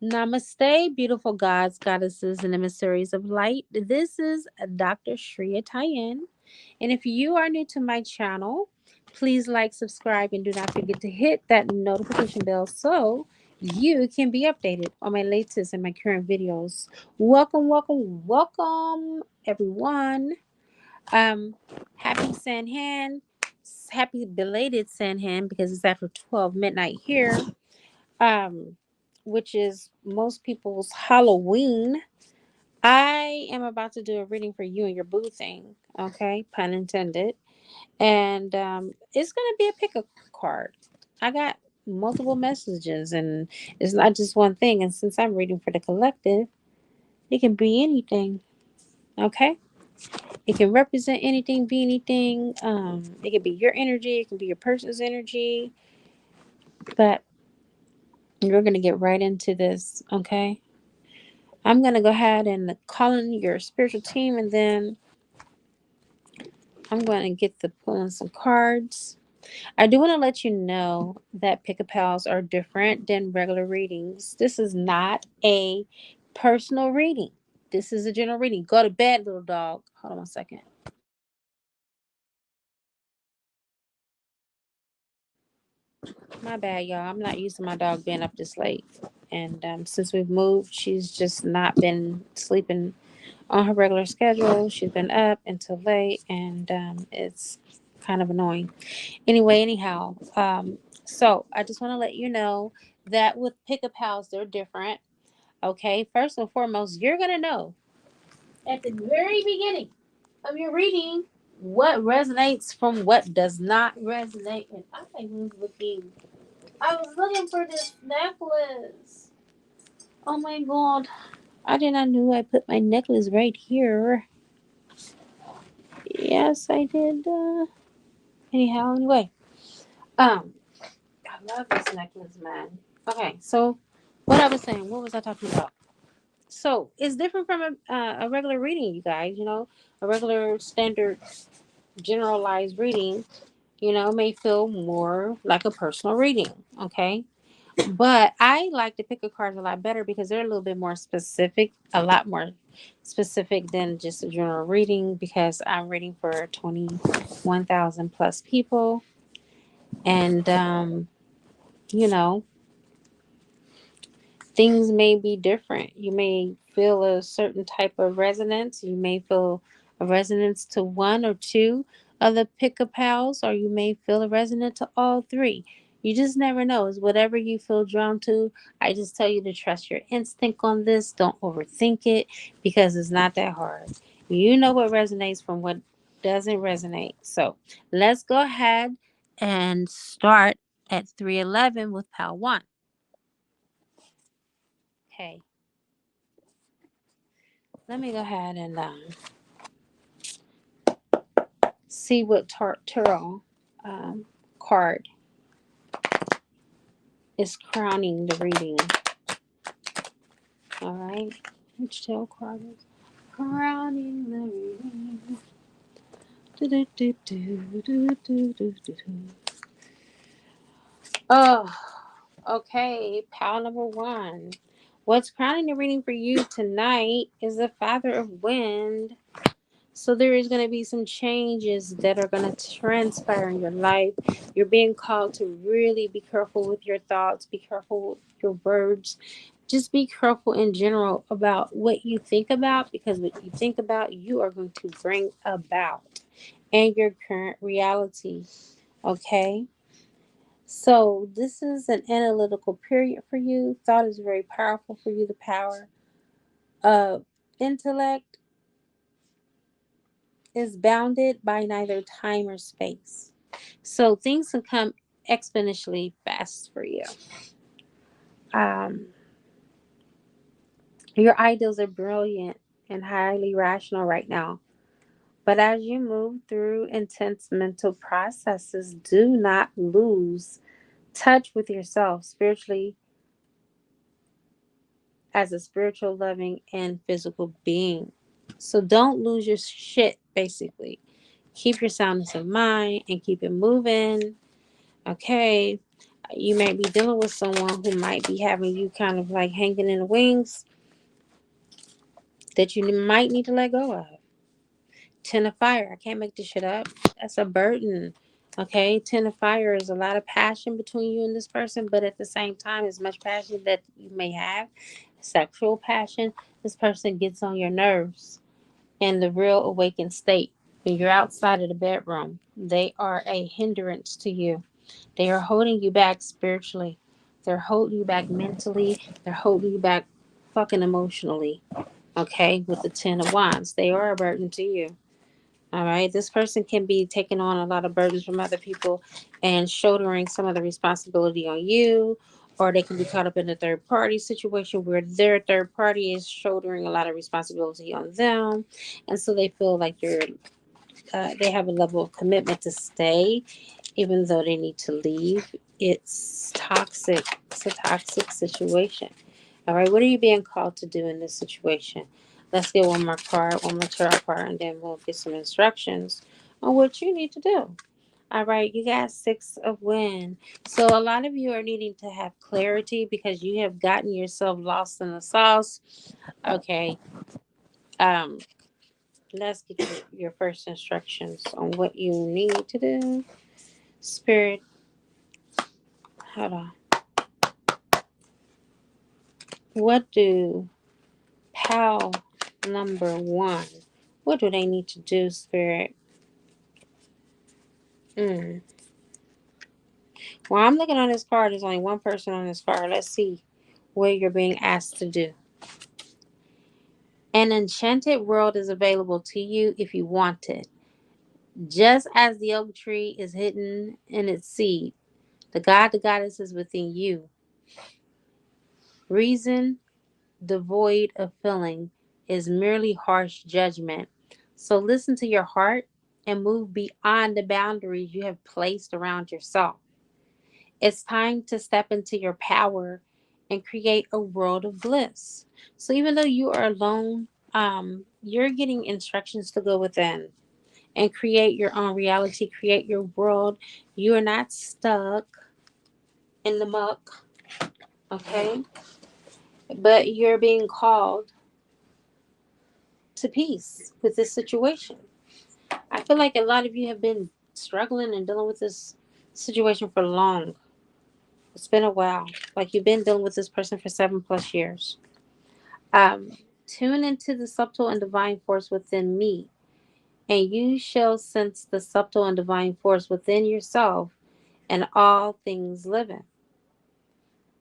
Namaste, beautiful gods, goddesses, and emissaries of light. This is Dr. THANG. And if you are new to my channel, please like, subscribe, and do not forget to hit that notification bell so you can be updated on my latest and my current videos. Welcome, welcome, welcome, everyone. Um, happy Sanhan. Happy belated Sanhan because it's after 12 midnight here. Um, which is most people's Halloween. I am about to do a reading for you and your boo thing. Okay, pun intended. And it's gonna be a pick a card. I got multiple messages, and it's not just one thing. And since I'm reading for the collective, it can be anything. Okay, it can represent anything, be anything. It can be your energy, it can be your person's energy, but you're gonna get right into this. Okay. I'm going to go ahead and call in your spiritual team, and then I'm going to get the pulling some cards. I do want to let you know that pick-a-pals are different than regular readings. This is not a personal reading. This is a general reading. Go to bed, little dog. Hold on 1 second. My bad, y'all. I'm not used to my dog being up this late. And since we've moved, she's just not been sleeping on her regular schedule. She's been up until late, and it's kind of annoying. Anyway, anyhow, so I just want to let you know that with pickup house, they're different. Okay, first and foremost, you're gonna know at the very beginning of your reading what resonates from what does not resonate. And I was looking for this necklace. Oh my god. I did not know I put my necklace right here. Yes, I did. Anyhow, anyway, um, I love this necklace, man. Okay, so what I was saying, what was I talking about? So it's different from a regular reading, you guys. You know, a regular standard generalized reading, may feel more like a personal reading. Okay, but I like to pick a card a lot better because they're a little bit more specific, a lot more specific than just a general reading because I'm reading for 21,000 plus people. And, you know, things may be different. You may feel a certain type of resonance. You may feel a resonance to one or two of the pick-a pals, or you may feel a resonance to all three. You just never know. It's whatever you feel drawn to. I just tell you to trust your instinct on this. Don't overthink it because it's not that hard. You know what resonates from what doesn't resonate. So let's go ahead and start at 311 with pal one. Okay. Let me go ahead and see what tarot card is crowning the reading. All right. Which tarot card is crowning the reading? Oh, okay. Pile number one. What's crowning the reading for you tonight is the Father of Wind. So there is going to be some changes that are going to transpire in your life. You're being called to really be careful with your thoughts, be careful with your words. Just be careful in general about what you think about, because what you think about, you are going to bring about and your current reality. Okay? So this is an analytical period for you. Thought is very powerful for you. The power of intellect is bounded by neither time or space. So things can come exponentially fast for you. Um, your ideals are brilliant and highly rational right now. But as you move through intense mental processes, do not lose touch with yourself spiritually as a spiritual, loving, and physical being. So don't lose your shit, basically. Keep your soundness of mind and keep it moving. Okay. You may be dealing with someone who might be having you kind of like hanging in the wings that you might need to let go of. 10 of fire. I can't make this shit up. That's a burden. Okay. 10 of fire is a lot of passion between you and this person, but at the same time, as much passion that you may have, sexual passion, this person gets on your nerves in the real awakened state. When you're outside of the bedroom, they are a hindrance to you. They are holding you back spiritually. They're holding you back mentally. They're holding you back fucking emotionally. Okay. With the 10 of wands, they are a burden to you. All right. This person can be taking on a lot of burdens from other people and shouldering some of the responsibility on you, or they can be caught up in a third party situation where their third party is shouldering a lot of responsibility on them. And so they feel like they have a level of commitment to stay, even though they need to leave. It's toxic. It's a toxic situation. All right, what are you being called to do in this situation? Let's get one more card, one more tarot card, and then we'll get some instructions on what you need to do. All right, you got 6 of Wands. So a lot of you are needing to have clarity because you have gotten yourself lost in the sauce. Okay, um, let's get your first instructions on what you need to do. Spirit, hold on. What do PAL number 1? What do they need to do, Spirit? Mm. Well, I'm looking on this card. There's only one person on this card. Let's see what you're being asked to do. An enchanted world is available to you if you want it. Just as the oak tree is hidden in its seed, the goddess is within you. Reason, devoid of feeling, is merely harsh judgment. So listen to your heart and move beyond the boundaries you have placed around yourself. It's time to step into your power and create a world of bliss. So even though you are alone, you're getting instructions to go within and create your own reality, create your world. You are not stuck in the muck, okay? But you're being called to peace with this situation. I feel like a lot of you have been struggling and dealing with this situation for long. It's been a while. Like you've been dealing with this person for 7+ years. Um, Tune into the subtle and divine force within me, and you shall sense the subtle and divine force within yourself and all things living,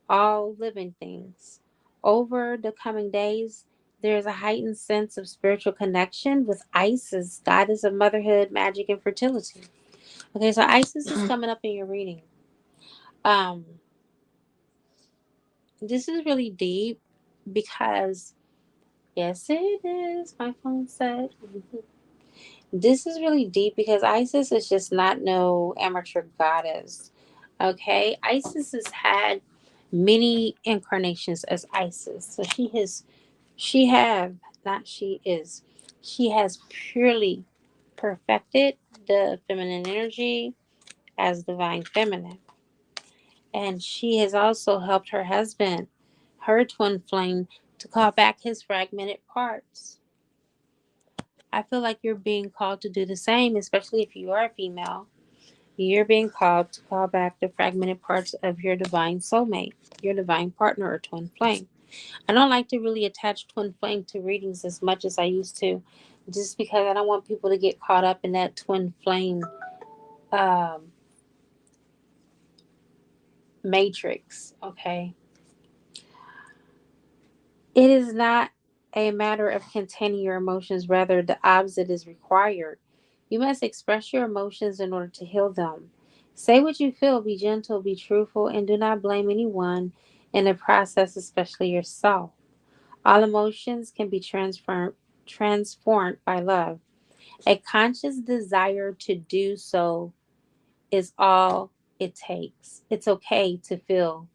all living things. Over the coming days, there is a heightened sense of spiritual connection with Isis, goddess of motherhood, magic, and fertility. Okay, so Isis is coming up in your reading. Um, this is really deep because, yes, it is. My phone said. This is really deep because Isis is just not no amateur goddess. Okay, Isis has had many incarnations as Isis. So she have, not she is, she has purely perfected the feminine energy as divine feminine. And she has also helped her husband, her twin flame, to call back his fragmented parts. I feel like you're being called to do the same, especially if you are a female. You're being called to call back the fragmented parts of your divine soulmate, your divine partner, or twin flame. I don't like to really attach twin flame to readings as much as I used to, just because I don't want people to get caught up in that twin flame um, matrix. Okay. It is not a matter of containing your emotions, rather, the opposite is required. You must express your emotions in order to heal them. Say what you feel, be gentle, be truthful, and do not blame anyone in the process, especially yourself. All emotions can be transformed by love. A conscious desire to do so is all it takes. It's okay to feel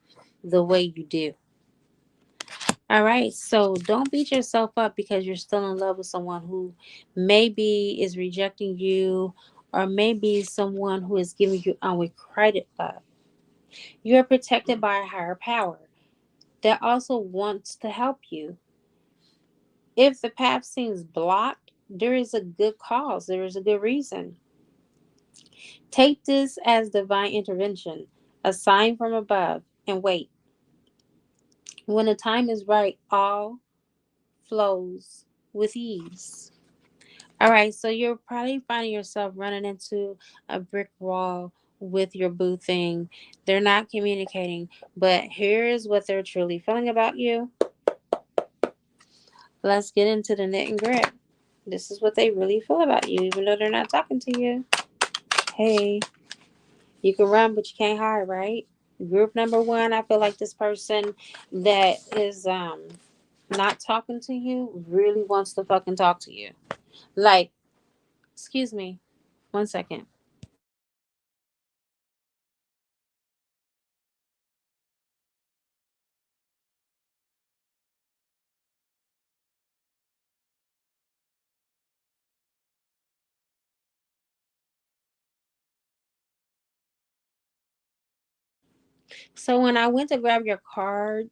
the way you do. All right, so don't beat yourself up because you're still in love with someone who maybe is rejecting you, or maybe someone who is giving you unrequited love. You're protected by a higher power that also wants to help you. If the path seems blocked, there is a good cause, there is a good reason. Take this as divine intervention, a sign from above, and wait. When the time is right, all flows with ease. All right, so you're probably finding yourself running into a brick wall with your boo thing. They're not communicating, but here's what they're truly feeling about you. Let's get into the knit and grit. This is what they really feel about you, even though they're not talking to you. Hey, you can run, but you can't hide, right? Group number one, I feel like this person that is not talking to you really wants to fucking talk to you. Like, excuse me, 1 second. So when I went to grab your cards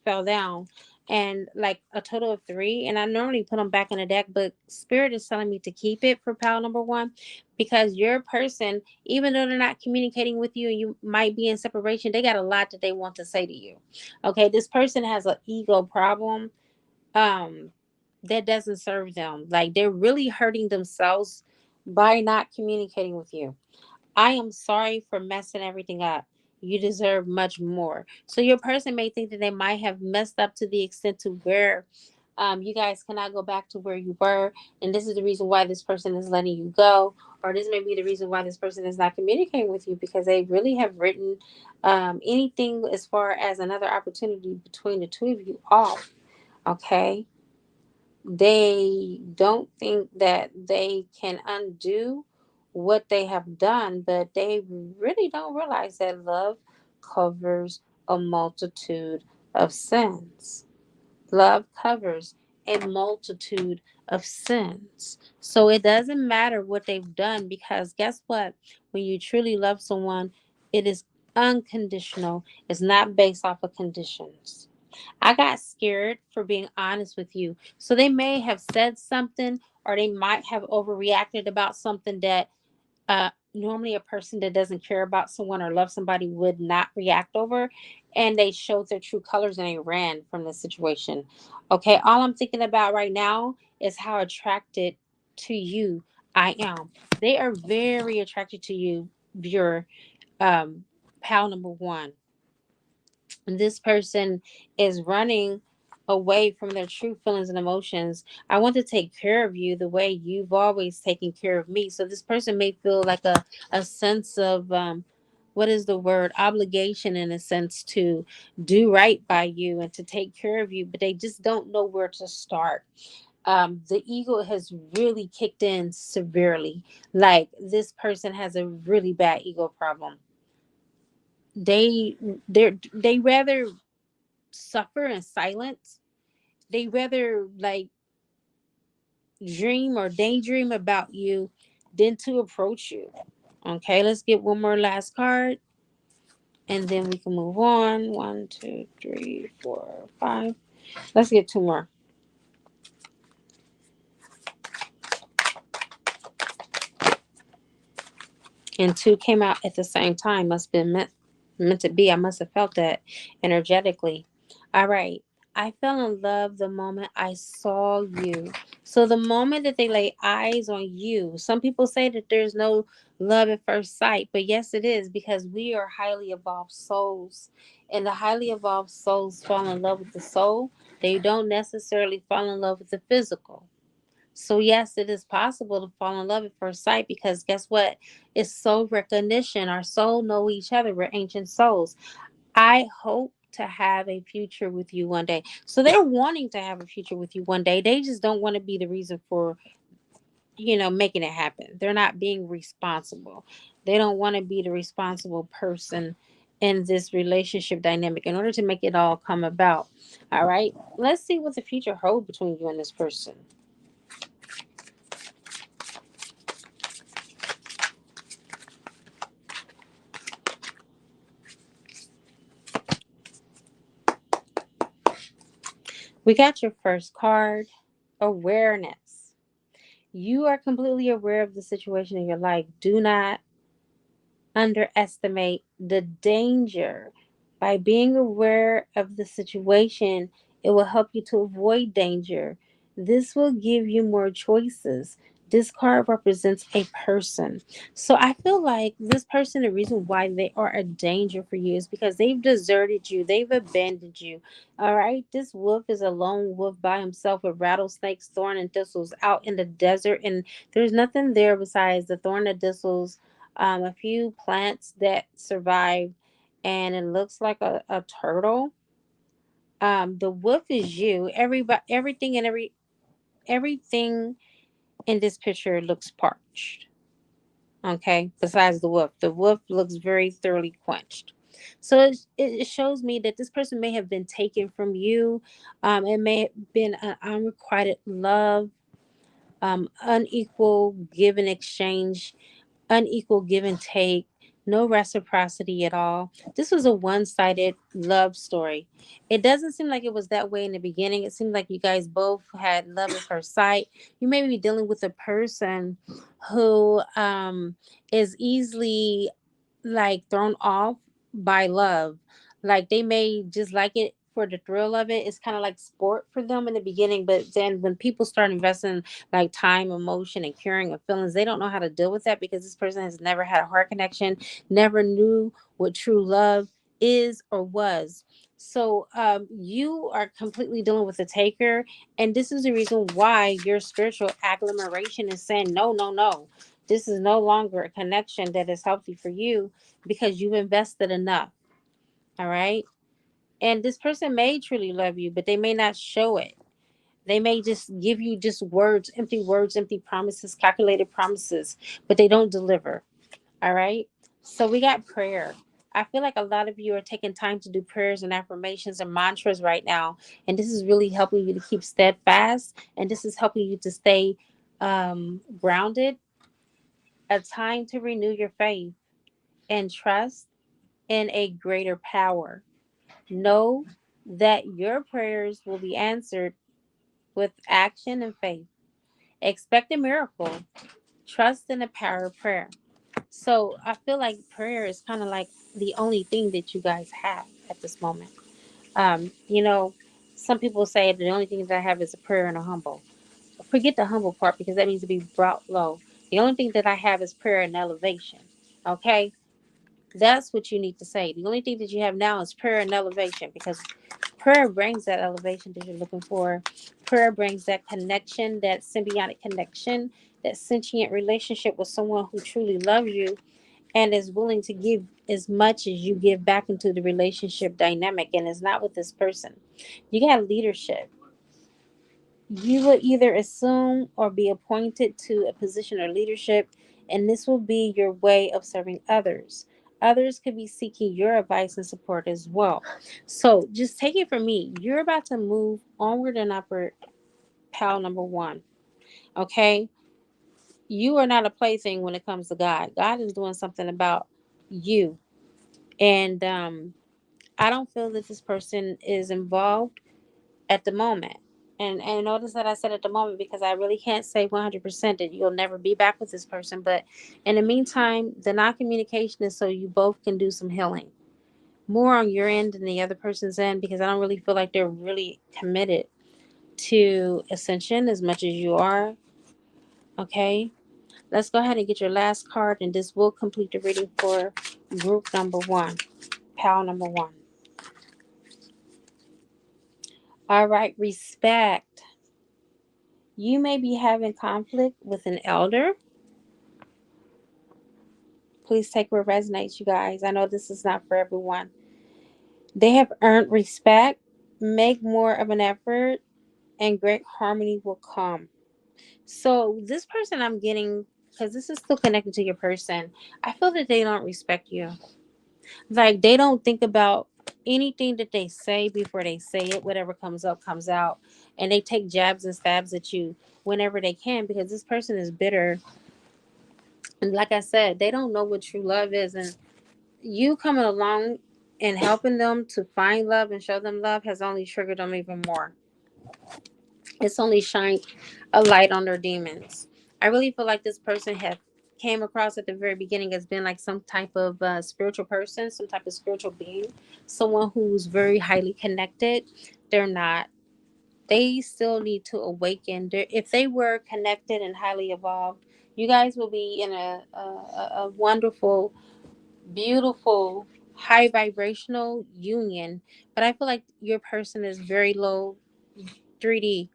fell down, and like a total of three, and I normally put them back in the deck, but spirit is telling me to keep it for pile number one, because your person, even though they're not communicating with you and you might be in separation, they got a lot that they want to say to you. Okay, this person has an ego problem um that doesn't serve them. Like, they're really hurting themselves by not communicating with you. I am sorry for messing everything up. You deserve much more. So your person may think that they might have messed up to the extent to where you guys cannot go back to where you were, and this is the reason why this person is letting you go, or this may be the reason why this person is not communicating with you, because they really have written anything as far as another opportunity between the two of you off. Okay, they don't think that they can undo what they have done, but they really don't realize that love covers a multitude of sins. Love covers a multitude of sins. So it doesn't matter what they've done, because guess what? When you truly love someone, it is unconditional. It's not based off of conditions. I got scared, for being honest with you. So they may have said something, or they might have overreacted about something that normally a person that doesn't care about someone or love somebody would not react over. And they showed their true colors and they ran from the situation. Okay, all I'm thinking about right now is how attracted to you I am. They are very attracted to you, your pal number one. This person is running away from their true feelings and emotions. I want to take care of you the way you've always taken care of me. So this person may feel like a sense of what is the word, obligation, in a sense, to do right by you and to take care of you, but they just don't know where to start. The ego has really kicked in severely. Like, this person has a really bad ego problem. They rather suffer in silence. They rather like dream or daydream about you than to approach you. Okay, let's get one more last card, and then we can move on. One, two, three, four, five. Let's get two more. And two came out at the same time. Must have been meant to be. I must have felt that energetically. All right. I fell in love the moment I saw you. So the moment that they lay eyes on you, some people say that there's no love at first sight, but yes, it is, because we are highly evolved souls. And the highly evolved souls fall in love with the soul. They don't necessarily fall in love with the physical. So yes, it is possible to fall in love at first sight, because guess what? It's soul recognition. Our soul know each other. We're ancient souls. I hope to have a future with you one day. So they're wanting to have a future with you one day. They just don't want to be the reason for, making it happen. They're not being responsible. They don't want to be the responsible person in this relationship dynamic in order to make it all come about. All right. Let's see what the future holds between you and this person. We got your first card, awareness. You are completely aware of the situation in your life. Do not underestimate the danger. By being aware of the situation, it will help you to avoid danger. This will give you more choices. This card represents a person. So I feel like this person, the reason why they are a danger for you is because they've deserted you, they've abandoned you. All right. This wolf is a lone wolf by himself with rattlesnakes, thorn, and thistles out in the desert. And there's nothing there besides the thorn and thistles, a few plants that survived, and it looks like a turtle. The wolf is you. Everybody, everything in this picture looks parched. Okay, besides the wolf looks very thoroughly quenched. So it shows me that this person may have been taken from you. It may have been an unrequited love, unequal give and exchange, unequal give and take, no reciprocity at all. This was a one sided love story. It doesn't seem like it was that way in the beginning. It seemed like you guys both had love at first sight. You may be dealing with a person who is easily like thrown off by love. Like they may just like it for the thrill of it. It's kind of like sport for them in the beginning, but then when people start investing like time, emotion, and caring of feelings, they don't know how to deal with that because this person has never had a heart connection, never knew what true love is or was. So you are completely dealing with a taker, and this is the reason why your spiritual agglomeration is saying no, no, no. This is no longer a connection that is healthy for you because you've invested enough. All right. And this person may truly love you, but they may not show it. They may just give you just words, empty promises, calculated promises, but they don't deliver. All right. So we got prayer. I feel like a lot of you are taking time to do prayers and affirmations and mantras right now. And this is really helping you to keep steadfast. And this is helping you to stay grounded. A time to renew your faith and trust in a greater power. Know that your prayers will be answered with action and faith. Expect a miracle. Trust in the power of prayer. So I feel like prayer is kind of like the only thing that you guys have at this moment. You know, some people say the only thing that I have is a prayer and a humble. Forget the humble part because that means to be brought low. The only thing that I have is prayer and elevation. Okay? That's what you need to say. The only thing that you have now is prayer and elevation because prayer brings that elevation that you're looking for. Prayer brings that connection, that symbiotic connection, that sentient relationship with someone who truly loves you and is willing to give as much as you give back into the relationship dynamic. And it's not with this person. You got leadership. You will either assume or be appointed to a position or leadership, and this will be your way of serving others. Others could be seeking your advice and support as well. So just take it from me. You're about to move onward and upward, pal number one. Okay? You are not a plaything when it comes to God. God is doing something about you. And I don't feel that this person is involved at the moment. And notice that I said at the moment because I really can't say 100% that you'll never be back with this person. But in the meantime, the non communication is so you both can do some healing. More on your end than the other person's end because I don't really feel like they're really committed to ascension as much as you are. Okay. Let's go ahead and get your last card, and this will complete the reading for group number one, pal number one. All right, respect. You may be having conflict with an elder. Please take what resonates, you guys. I know this is not for everyone. They have earned respect. Make more of an effort, and great harmony will come. So, this person I'm getting, because this is still connected to your person, I feel that they don't respect you. Like, they don't think about anything that they say before they say it. Whatever comes up, comes out. And they take jabs and stabs at you whenever they can because this person is bitter. And like I said, they don't know what true love is. And you coming along and helping them to find love and show them love has only triggered them even more. It's only shined a light on their demons. I really feel like this person had came across at the very beginning as being like some type of spiritual person, some type of spiritual being, someone who's very highly connected. They're not. They still need to awaken. If they were connected and highly evolved, you guys will be in a wonderful, beautiful, high vibrational union. But I feel like your person is very low 3D,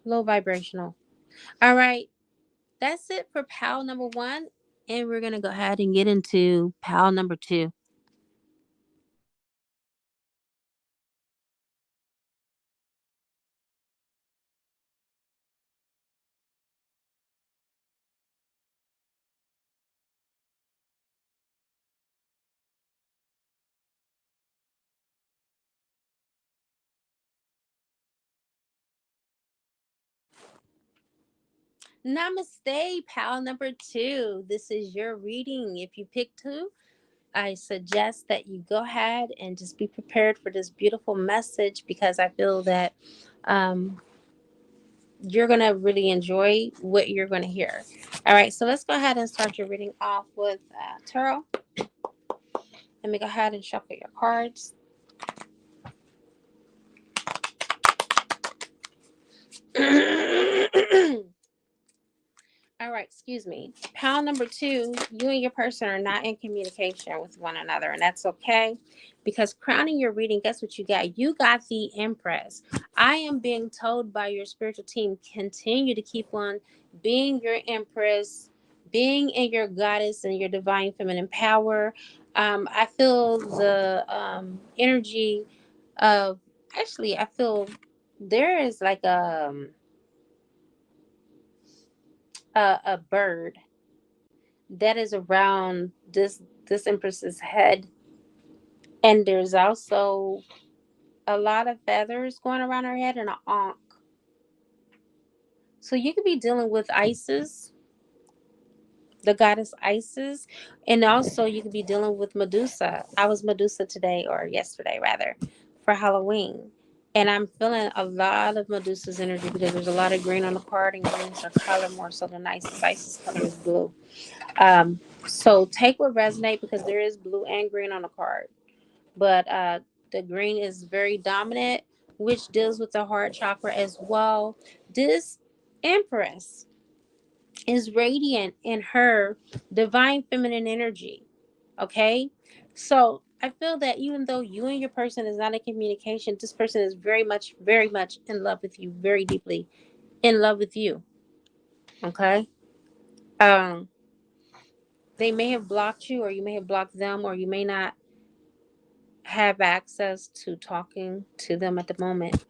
low vibrational. All right, that's it for pal number one. And we're going to go ahead and get into pal number two. Namaste, pal number two. This is your reading. If you pick two, I suggest that you go ahead and just be prepared for this beautiful message because I feel that um, you're going to really enjoy what you're going to hear. All right, so let's go ahead and start your reading off with tarot. Let me go ahead and shuffle your cards. All right, excuse me. Pile number two, you and your person are not in communication with one another, and that's okay because crowning your reading, guess what you got? You got the Empress. I am being told by your spiritual team, continue to keep on being your Empress, being in your goddess and your divine feminine power. I feel the energy of, actually, I feel there is like a bird that is around this empress's head, and there's also a lot of feathers going around her head and an ankh. So you could be dealing with Isis, the goddess Isis, and also you could be dealing with Medusa. I was Medusa today, or yesterday rather, for Halloween. And I'm feeling a lot of Medusa's energy because there's a lot of green on the card, and green is her color more so than Isis. Isis color is blue. So take what resonate because there is blue and green on the card. But the green is very dominant, which deals with the heart chakra as well. This Empress is radiant in her divine feminine energy. Okay, so I feel that even though you and your person is not in communication, this person is very much in love with you, very deeply in love with you. Okay, um, they may have blocked you, or you may have blocked them, or you may not have access to talking to them at the moment,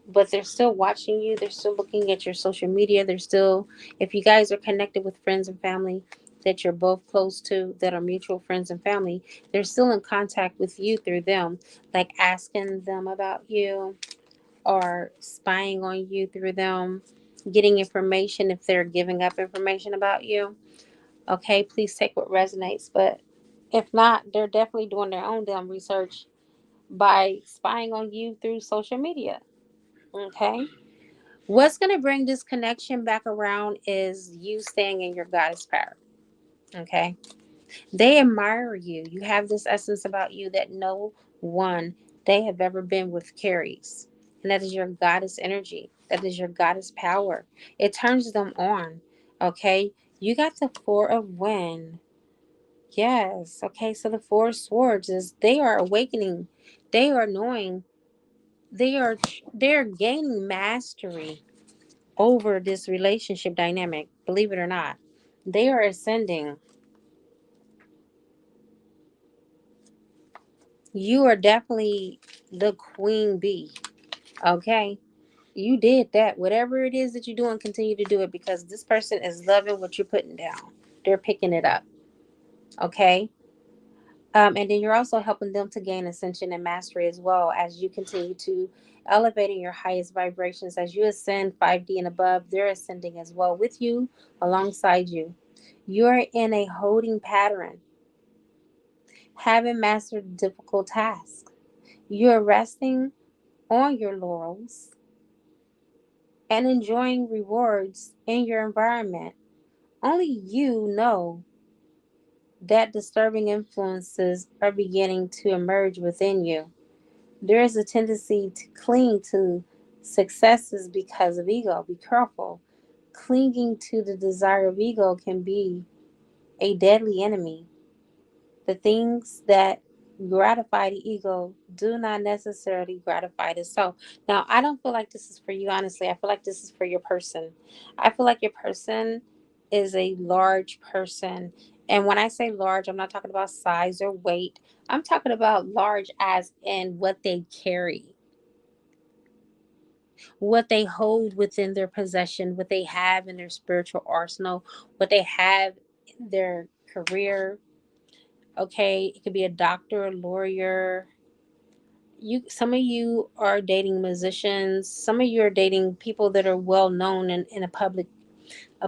but they're still watching you. They're still looking at your social media. They're still, if you guys are connected with friends and family that you're both close to, that are mutual friends and family, they're still in contact with you through them, like asking them about you or spying on you through them, getting information if they're giving up information about you. Okay, please take what resonates, but if not, they're definitely doing their own damn research by spying on you through social media. Okay. What's going to bring this connection back around is you staying in your goddess power. Okay. They admire you. You have this essence about you that no one they have ever been with carries. And that is your goddess energy. That is your goddess power. It turns them on. Okay. You got the Four of Wind. Yes. Okay. So the Four of Swords is they are awakening. They are knowing they're gaining mastery over this relationship dynamic, believe it or not. They are ascending. You are definitely the queen bee. Okay, you did that. Whatever it is that you're doing, continue to do it because this person is loving what you're putting down. They're picking it up. Okay. And then you're also helping them to gain ascension and mastery as well as you continue to elevate in your highest vibrations. As you ascend 5D and above, they're ascending as well with you, alongside you. You're in a holding pattern, having mastered difficult tasks. You're resting on your laurels and enjoying rewards in your environment. Only you know that disturbing influences are beginning to emerge within you. There is a tendency to cling to successes because of ego. Be careful. Clinging to the desire of ego can be a deadly enemy. The things that gratify the ego do not necessarily gratify the soul. Now, I don't feel like this is for you, honestly. I feel like this is for your person. I feel like your person is a large person. And when I say large, I'm not talking about size or weight. I'm talking about large as in what they carry, what they hold within their possession, what they have in their spiritual arsenal, what they have in their career. Okay, it could be a doctor, a lawyer. You, some of you are dating musicians. Some of you are dating people that are well known in a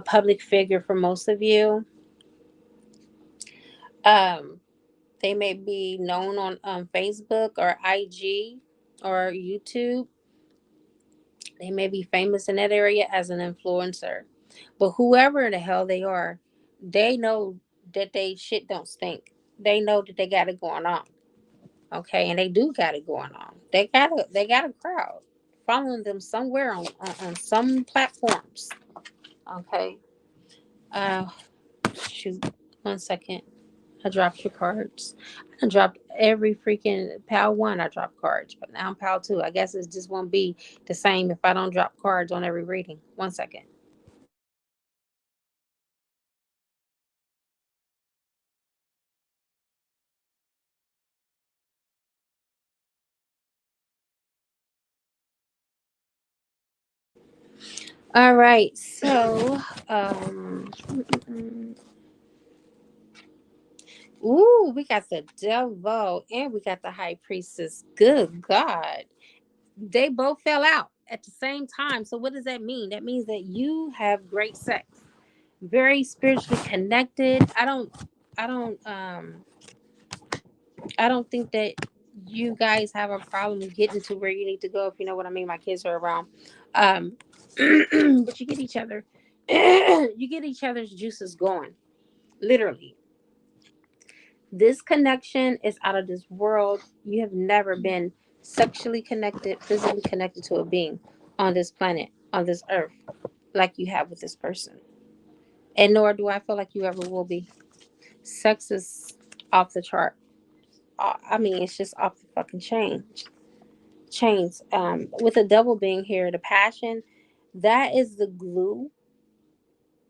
public figure. For most of you, um, they may be known on Facebook or IG or YouTube. They may be famous in that area as an influencer. But whoever the hell they are, they know that they shit don't stink. They know that they got it going on. Okay, and they do got it going on. They got a crowd following them somewhere on some platforms. Okay. Uh shoot. 1 second. I dropped your cards. I dropped every freaking pal one I dropped cards, but now I'm pal two. I guess it just won't be the same if I don't drop cards on every reading. 1 second. All right. So ooh, we got the devil and we got the high priestess. Good God. They both fell out at the same time. So what does that mean? That means that you have great sex. Very spiritually connected. I don't think that you guys have a problem getting to where you need to go, if you know what I mean. My kids are around. Um but you get each other you get each other's juices going. Literally. This connection is out of this world. You have never been sexually connected, physically connected to a being on this planet, on this earth, like you have with this person. And nor do I feel like you ever will be. Sex is off the chart. I mean, it's just off the fucking chains. With the devil being here, the passion, that is the glue.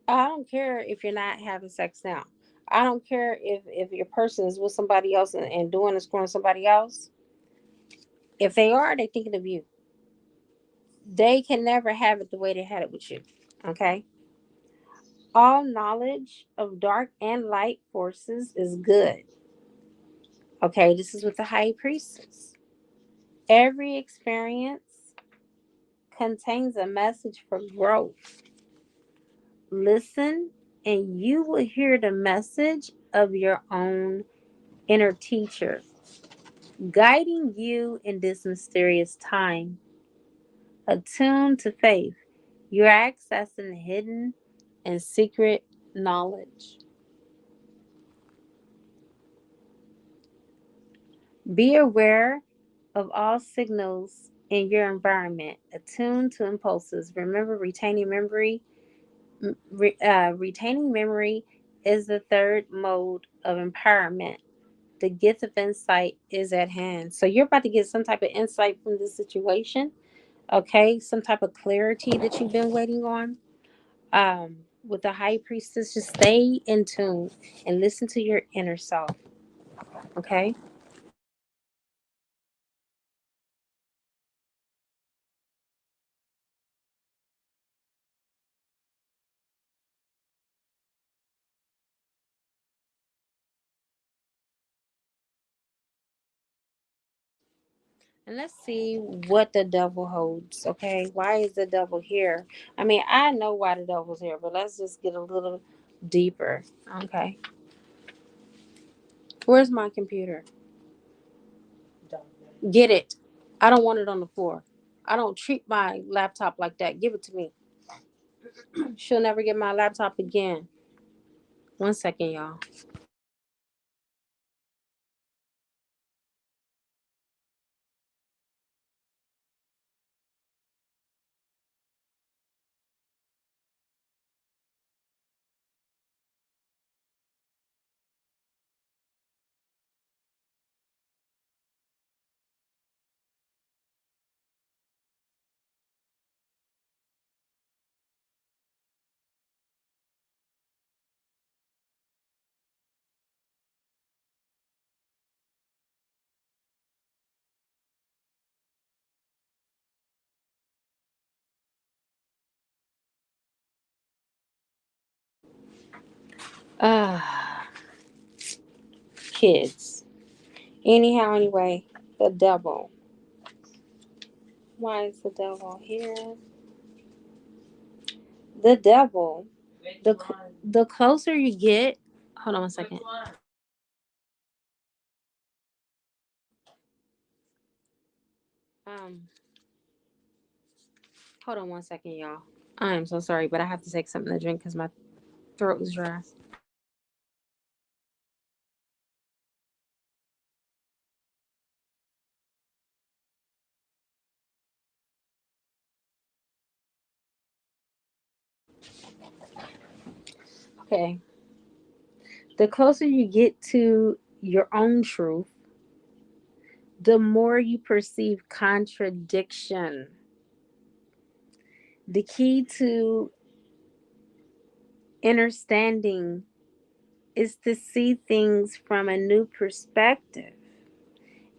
I don't care if you're not having sex now. I don't care if your person is with somebody else and doing and screwing somebody else. If they are, they thinking of you. They can never have it the way they had it with you. Okay. All knowledge of dark and light forces is good. Okay, this is with the high priestess. Every experience contains a message for growth. Listen, and you will hear the message of your own inner teacher guiding you in this mysterious time. Attuned to faith, you're accessing hidden and secret knowledge. Be aware of all signals in your environment. Attune to impulses. Remember, retaining memory is the third mode of empowerment. The gift of insight is at hand. So you're about to get some type of insight from this situation. Okay, some type of clarity that you've been waiting on. With the high priestess, just stay in tune and listen to your inner self. Okay. And let's see what the devil holds. Okay. Why is the devil here? I mean, I know why the devil's here, but let's just get a little deeper. Okay. Where's my computer? Get it. I don't want it on the floor. I don't treat my laptop like that. Give it to me. She'll never get my laptop again. 1 second, y'all. Ah, kids. Anyhow, anyway, the devil. Why is the devil here? The devil. The closer you get. Hold on 1 second. Um, hold on 1 second, y'all. I am so sorry, but I have to take something to drink because my throat is dry. Okay. The closer you get to your own truth, the more you perceive contradiction. The key to understanding is to see things from a new perspective.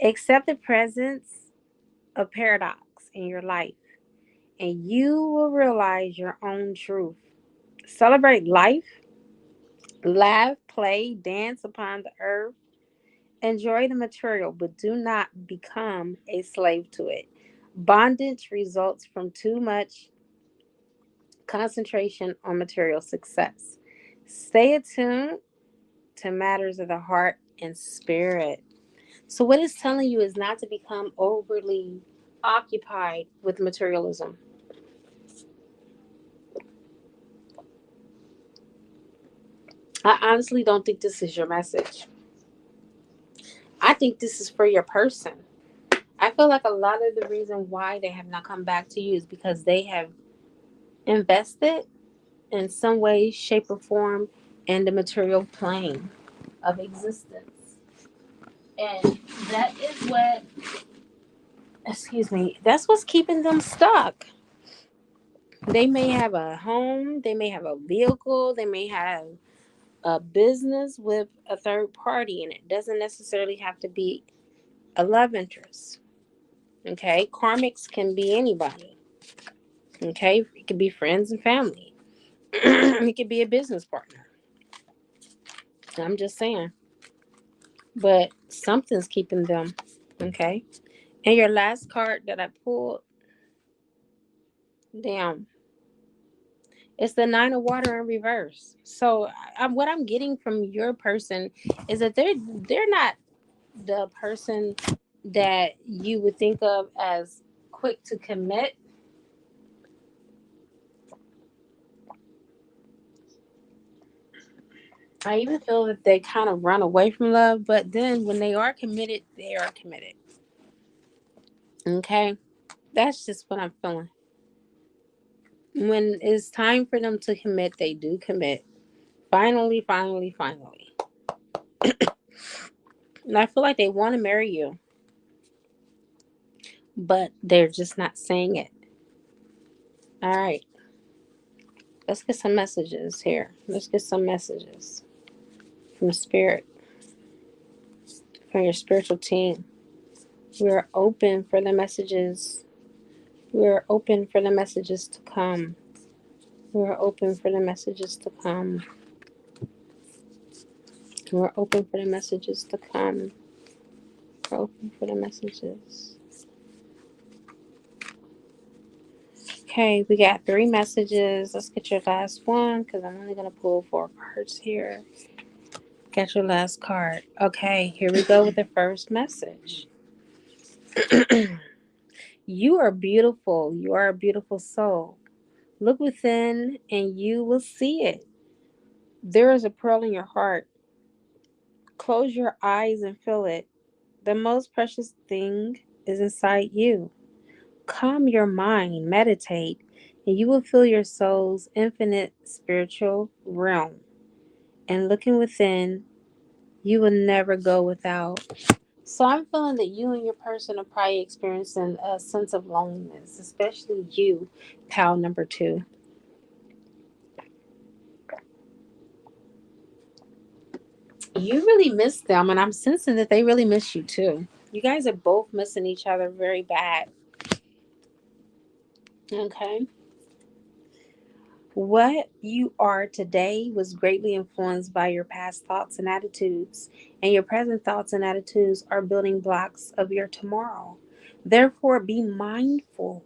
Accept the presence of paradox in your life, and you will realize your own truth. Celebrate life, laugh, play, dance upon the earth. Enjoy the material, but do not become a slave to it. Bondage results from too much concentration on material success. Stay attuned to matters of the heart and spirit. So, what it's telling you is not to become overly occupied with materialism. I honestly don't think this is your message. I think this is for your person. I feel like a lot of the reason why they have not come back to you is because they have invested in some way, shape, or form in the material plane of existence. And that is what, excuse me, that's what's keeping them stuck. They may have a home, they may have a vehicle, they may have a business with a third party, and it doesn't necessarily have to be a love interest. Okay, karmics can be anybody. Okay, it could be friends and family. It could be a business partner. I'm just saying, but something's keeping them. Okay, and your last card that I pulled down, it's the Nine of Water in reverse. So, what I'm getting from your person is that they're not the person that you would think of as quick to commit. I even feel that they kind of run away from love, but then when they are committed, they are committed. Okay? That's just what I'm feeling. When it's time for them to commit, they do commit. Finally, finally, finally. And I feel like they want to marry you, but they're just not saying it. All right. Let's get some messages here. Let's get some messages from spirit, from your spiritual team. We're open for the messages. We're open for the messages to come. We're open for the messages to come. We're open for the messages to come. We're open for the messages. Okay, we got 3 messages. Let's get your last one because I'm only going to pull 4 cards here. Got your last card. Okay, here we go with the first message. You are beautiful. You are a beautiful soul. Look within and you will see it. There is a pearl in your heart. Close your eyes and feel it. The most precious thing is inside you. Calm your mind, meditate, and you will feel your soul's infinite spiritual realm. And looking within, you will never go without. So I'm feeling that you and your person are probably experiencing a sense of loneliness, especially you, pal number two. You really miss them, and I'm sensing that they really miss you too. You guys are both missing each other very bad. Okay. What you are today was greatly influenced by your past thoughts and attitudes, and your present thoughts and attitudes are building blocks of your tomorrow. Therefore, be mindful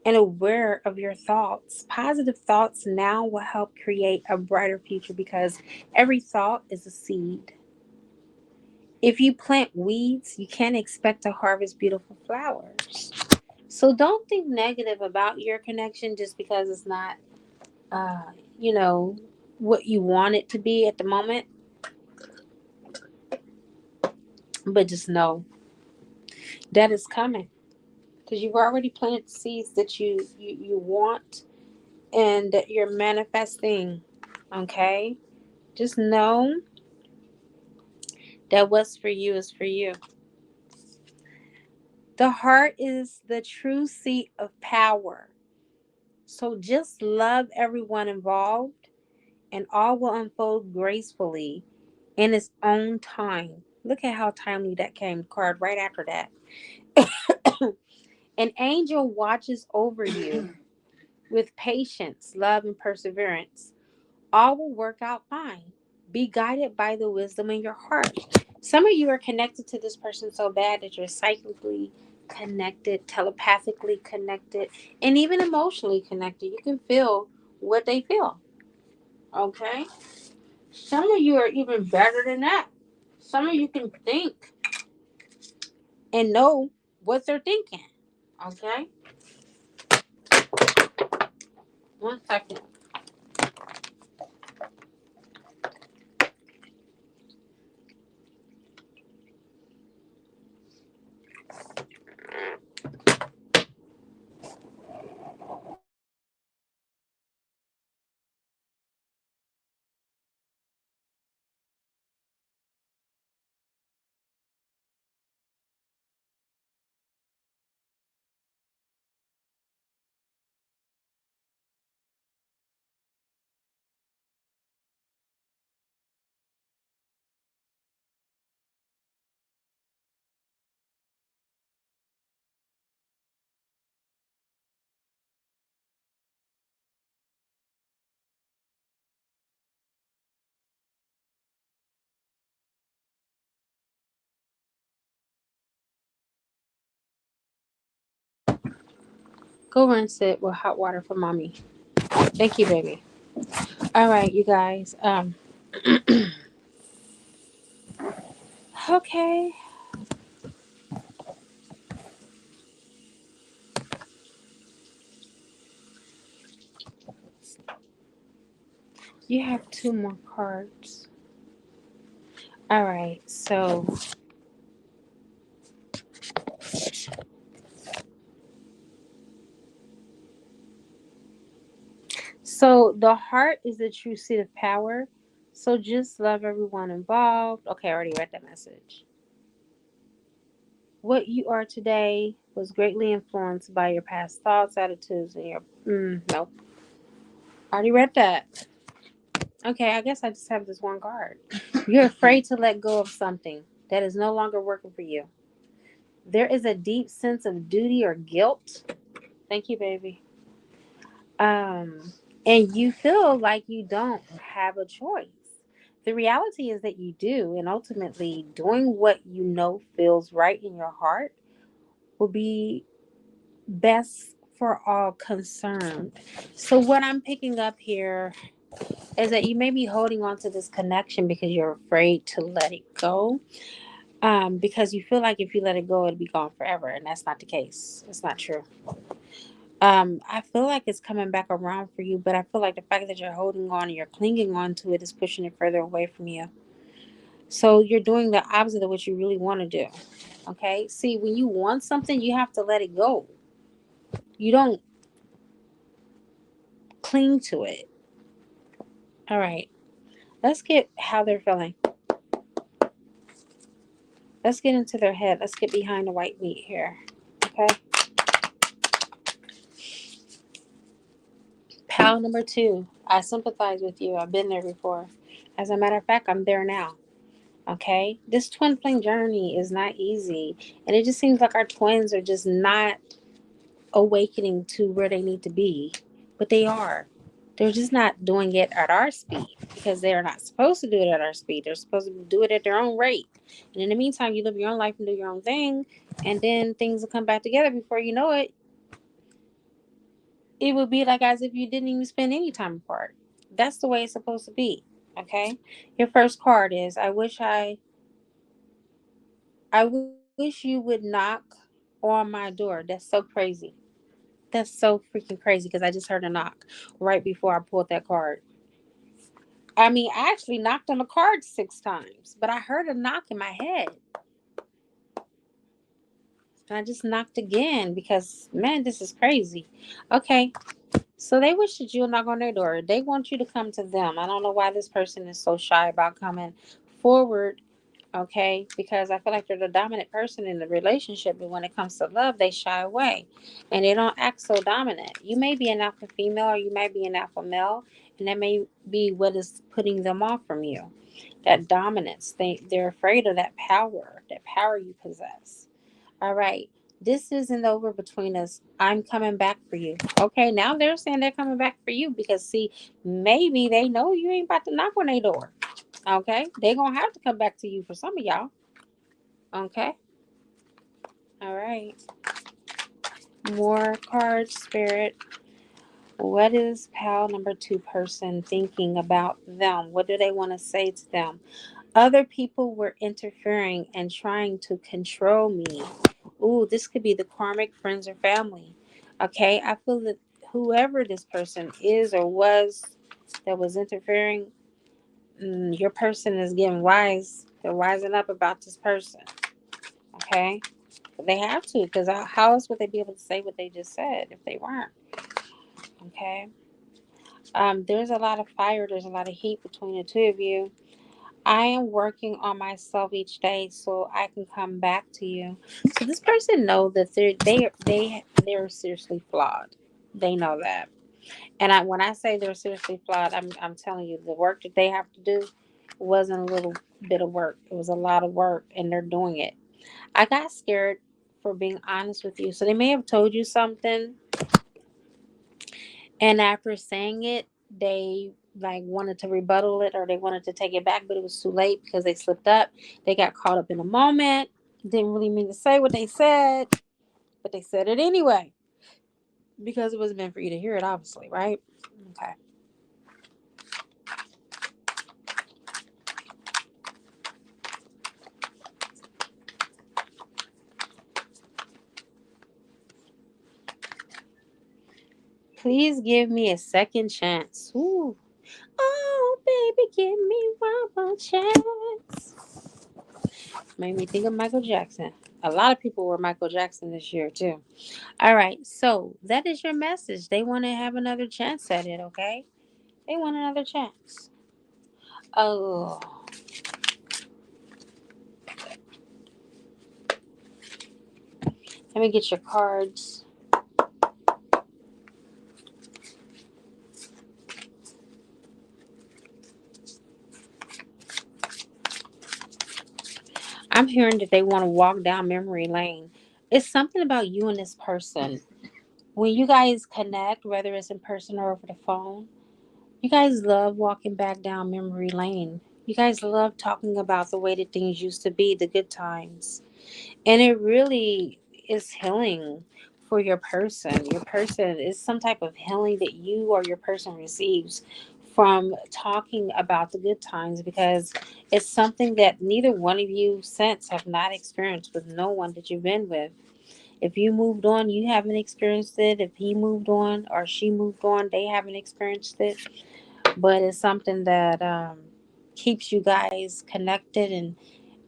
and aware of your thoughts. Positive thoughts now will help create a brighter future because every thought is a seed. If you plant weeds, you can't expect to harvest beautiful flowers. So don't think negative about your connection just because it's not, uh, you know, what you want it to be at the moment. But just know that is coming because you've already planted the seeds that you want and that you're manifesting. Okay, just know that what's for you is for you. The heart is the true seat of power. So just love everyone involved and all will unfold gracefully in its own time. Look at how timely that came card right after that. An angel watches over you with patience, love, and perseverance. All will work out fine. Be guided by the wisdom in your heart. Some of you are connected to this person so bad that you're psychically connected, telepathically connected, and even emotionally connected. You can feel what they feel. Okay? Some of you are even better than that. Some of you can think and know what they're thinking. Okay? One second. Go rinse it with hot water for mommy. Thank you, baby. All right, you guys. Okay. You have two more cards. All right. So the heart is the true seat of power. So just love everyone involved. Okay, I already read that message. What you are today was greatly influenced by your past thoughts, attitudes, and your. Nope. I already read that. Okay, I guess I just have this one card. You're afraid to let go of something that is no longer working for you. There is a deep sense of duty or guilt. Thank you, baby. And you feel like you don't have a choice. The reality is that you do, and ultimately, doing what you know feels right in your heart will be best for all concerned. So, what I'm picking up here is that you may be holding on to this connection because you're afraid to let it go. Because you feel like if you let it go, it'll be gone forever, and that's not the case. It's not true. I feel like it's coming back around for you, but I feel like the fact that you're holding on and you're clinging on to it is pushing it further away from you. So you're doing the opposite of what you really want to do. Okay. See, when you want something, you have to let it go. You don't cling to it. All right. Let's get how they're feeling. Let's get into their head. Let's get behind the white meat here. Okay. Pal number 2. I sympathize with you. I've been there before. As a matter of fact, I'm there now. Okay. This twin flame journey is not easy. And it just seems like our twins are just not awakening to where they need to be. But they are. They're just not doing it at our speed because they are not supposed to do it at our speed. They're supposed to do it at their own rate. And in the meantime, you live your own life and do your own thing. And then things will come back together before you know it. It would be like as if you didn't even spend any time apart. That's the way it's supposed to be. Okay. Your first card is I wish you would knock on my door. That's so crazy. That's so freaking crazy because I just heard a knock right before I pulled that card. I mean, I actually knocked on the card 6 times, but I heard a knock in my head. And I just knocked again because, man, this is crazy. Okay, so they wish that you would knock on their door. They want you to come to them. I don't know why this person is so shy about coming forward. Okay, because I feel like they're the dominant person in the relationship, but when it comes to love, they shy away and they don't act so dominant. You may be an alpha female or you might be an alpha male, and that may be what is putting them off from you. That dominance. They're afraid of that power you possess. All right. This isn't over between us. I'm coming back for you. Okay, now they're saying they're coming back for you because see, maybe they know you ain't about to knock on their door. Okay, they're gonna have to come back to you for some of y'all. Okay, all right. More cards, spirit. What is pal number 2 person thinking about them? What do they want to say to them? Other people were interfering and trying to control me. Ooh, this could be the karmic friends or family. Okay, I feel that whoever this person is or was that was interfering, your person is getting wise. They're wising up about this person. Okay, they have to because how else would they be able to say what they just said if they weren't? Okay, there's a lot of fire. There's a lot of heat between the two of you. I am working on myself each day so I can come back to you. So this person know that they're seriously flawed. They know that. And when I say they're seriously flawed, I'm telling you the work that they have to do wasn't a little bit of work. It was a lot of work and they're doing it. I got scared for being honest with you. So they may have told you something and after saying it, they like wanted to rebuttal it or they wanted to take it back, but it was too late because they slipped up. They got caught up in a moment. Didn't really mean to say what they said, but they said it anyway because it wasn't meant for you to hear it, obviously, right? Okay. Please give me a second chance. Ooh. Oh, baby, give me one more chance. Made me think of Michael Jackson. A lot of people were Michael Jackson this year, too. All right, so that is your message. They want to have another chance at it, okay? They want another chance. Oh, let me get your cards. I'm hearing that they want to walk down memory lane. It's something about you and this person. When you guys connect, whether it's in person or over the phone, you guys love walking back down memory lane. You guys love talking about the way that things used to be, the good times. And it really is healing for your person. Your person is some type of healing that you or your person receives from talking about the good times, because it's something that neither one of you since have not experienced with no one that you've been with. If you moved on, you haven't experienced it. If he moved on or she moved on, they haven't experienced it. But it's something that keeps you guys connected, and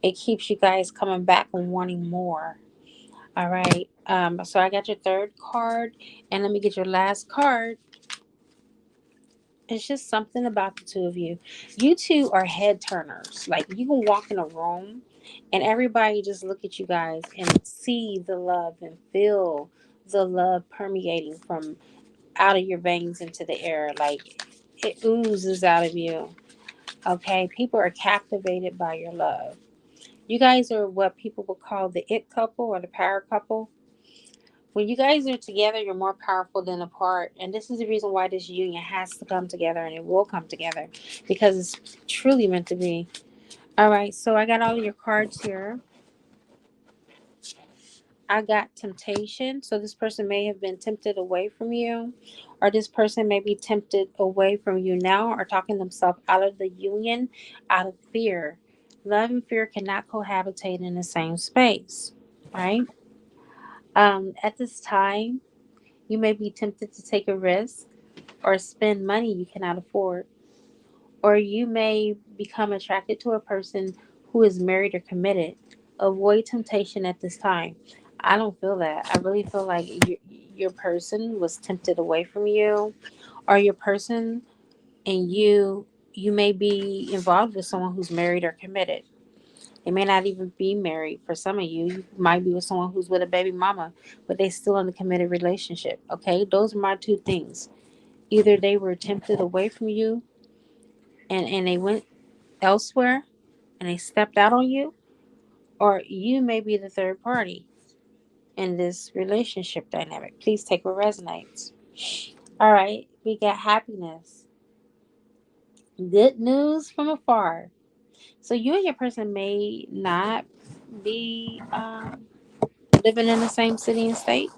it keeps you guys coming back and wanting more. All right. So I got your third card, and let me get your last card. It's just something about the two of you. You two are head turners. Like, you can walk in a room and everybody just look at you guys and see the love and feel the love permeating from out of your veins into the air. Like, it oozes out of you. Okay. People are captivated by your love. You guys are what people would call the it couple or the power couple. When you guys are together, you're more powerful than apart. And this is the reason why this union has to come together, and it will come together because it's truly meant to be. All right, so I got all of your cards here. I got temptation. So this person may have been tempted away from you, or this person may be tempted away from you now, or talking themselves out of the union out of fear. Love and fear cannot cohabitate in the same space, right? At this time, you may be tempted to take a risk or spend money you cannot afford. Or you may become attracted to a person who is married or committed. Avoid temptation at this time. I don't feel that. I really feel like your person was tempted away from you, or your person and you may be involved with someone who's married or committed. They may not even be married. For some of you, you might be with someone who's with a baby mama, but they still in a committed relationship. Okay, those are my two things. Either they were tempted away from you and they went elsewhere and they stepped out on you, or you may be the third party in this relationship dynamic. Please take what resonates. All right, we got happiness. Good news from afar. So you and your person may not be living in the same city and state.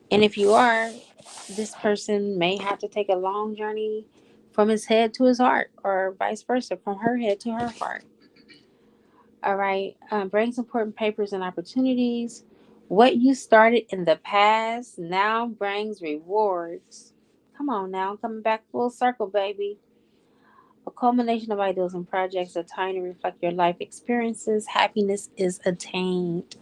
And if you are, this person may have to take a long journey from his head to his heart, or vice versa, from her head to her heart. All right. Brings important papers and opportunities. What you started in the past now brings rewards. Come on now, coming back full circle, baby. A culmination of ideals and projects that time to reflect your life experiences. Happiness is attained.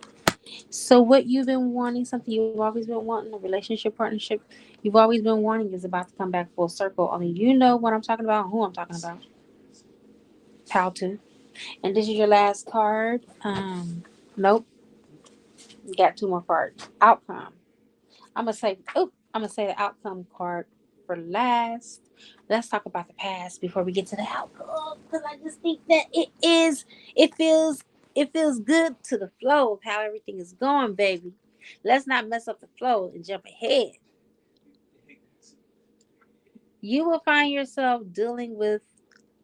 So, what you've been wanting, something you've always been wanting, a relationship, partnership you've always been wanting, is about to come back full circle. Only you know what I'm talking about, who I'm talking about. How to. And this is your last card. Nope. You got two more cards. Outcome. I'm gonna say the outcome card for last. Let's talk about the past before we get to the outcome, because I just think that it feels it feels good to the flow of how everything is going, baby. Let's not mess up the flow and jump ahead. You will find yourself dealing with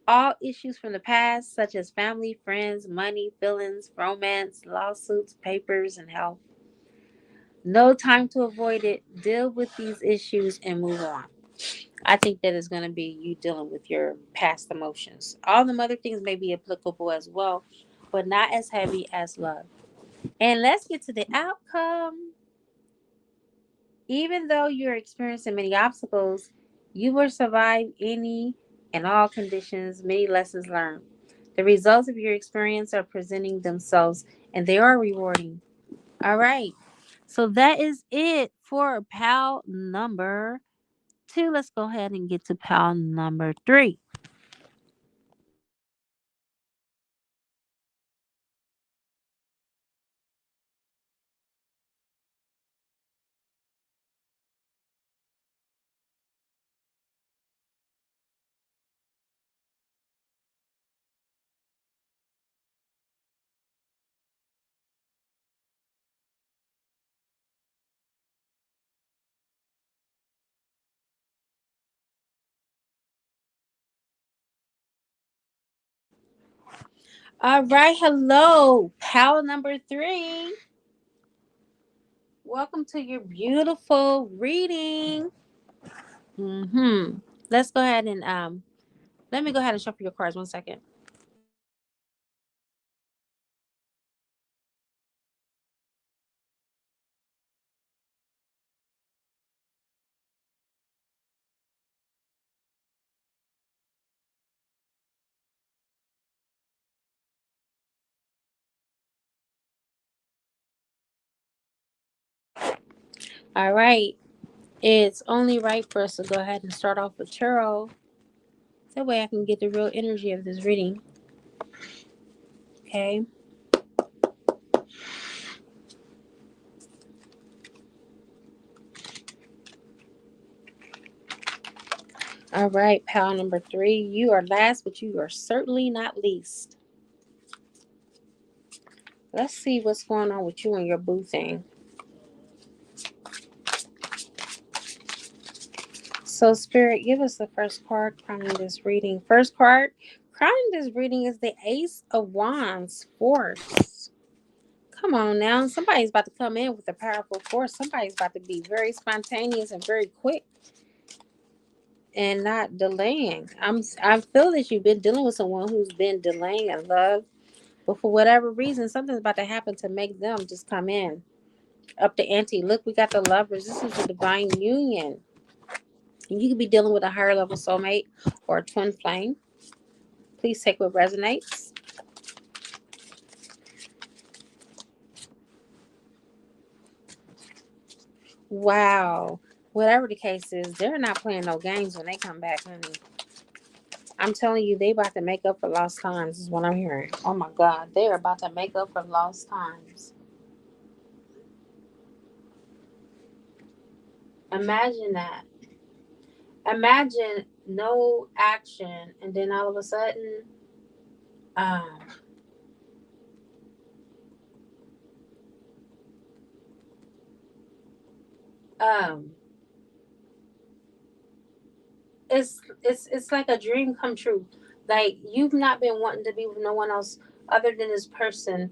all issues from the past, such as family, friends, money, feelings, romance, lawsuits, papers, and health. No time to avoid it. Deal with these issues and move on. I think that is going to be you dealing with your past emotions. All the other things may be applicable as well, but not as heavy as love. And let's get to the outcome. Even though you're experiencing many obstacles, you will survive any and all conditions, many lessons learned. The results of your experience are presenting themselves, and they are rewarding. All right. So that is it for pal number two. Let's go ahead and get to pal number three. All right. Hello, pal number three. Welcome to your beautiful reading. Mm-hmm. let's go ahead and let me go ahead and shuffle your cards 1 second. All right. It's only right for us to go ahead and start off with tarot. That way I can get the real energy of this reading. Okay. All right, pal number 3. You are last, but you are certainly not least. Let's see what's going on with you and your boo thing. So, Spirit, give us the first card crowning this reading. First card crowning this reading is the Ace of Wands, Force. Come on now. Somebody's about to come in with a powerful force. Somebody's about to be very spontaneous and very quick and not delaying. I feel that you've been dealing with someone who's been delaying in love, but for whatever reason, something's about to happen to make them just come in. Up the ante. Look, we got the Lovers. This is a divine union. You could be dealing with a higher level soulmate or a twin flame. Please take what resonates. Wow. Whatever the case is, they're not playing no games when they come back, honey. I'm telling you, they about to make up for lost times is what I'm hearing. Oh my God. They're about to make up for lost times. Imagine that. Imagine no action and then all of a sudden, um, um, it's like a dream come true. Like you've not been wanting to be with no one else other than this person,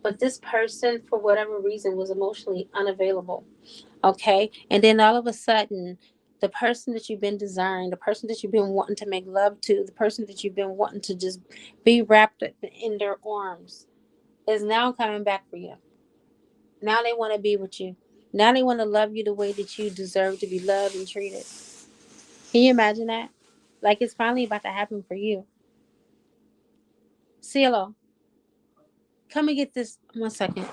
but this person for whatever reason was emotionally unavailable. Okay, and then all of a sudden, the person that you've been desiring, the person that you've been wanting to make love to, the person that you've been wanting to just be wrapped in their arms, is now coming back for you. Now they want to be with you. Now they want to love you the way that you deserve to be loved and treated. Can you imagine that? Like it's finally about to happen for you. Cielo, come and get this 1 second.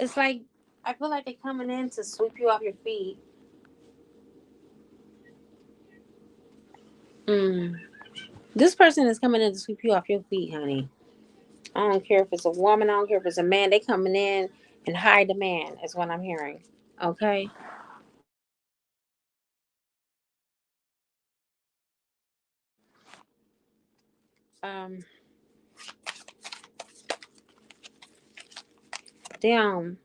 It's like I feel like they're coming in to sweep you off your feet. Mm. This person is coming in to sweep you off your feet, honey. I don't care if it's a woman. I don't care if it's a man. They coming in and high demand is what I'm hearing. Okay. Um. Damn.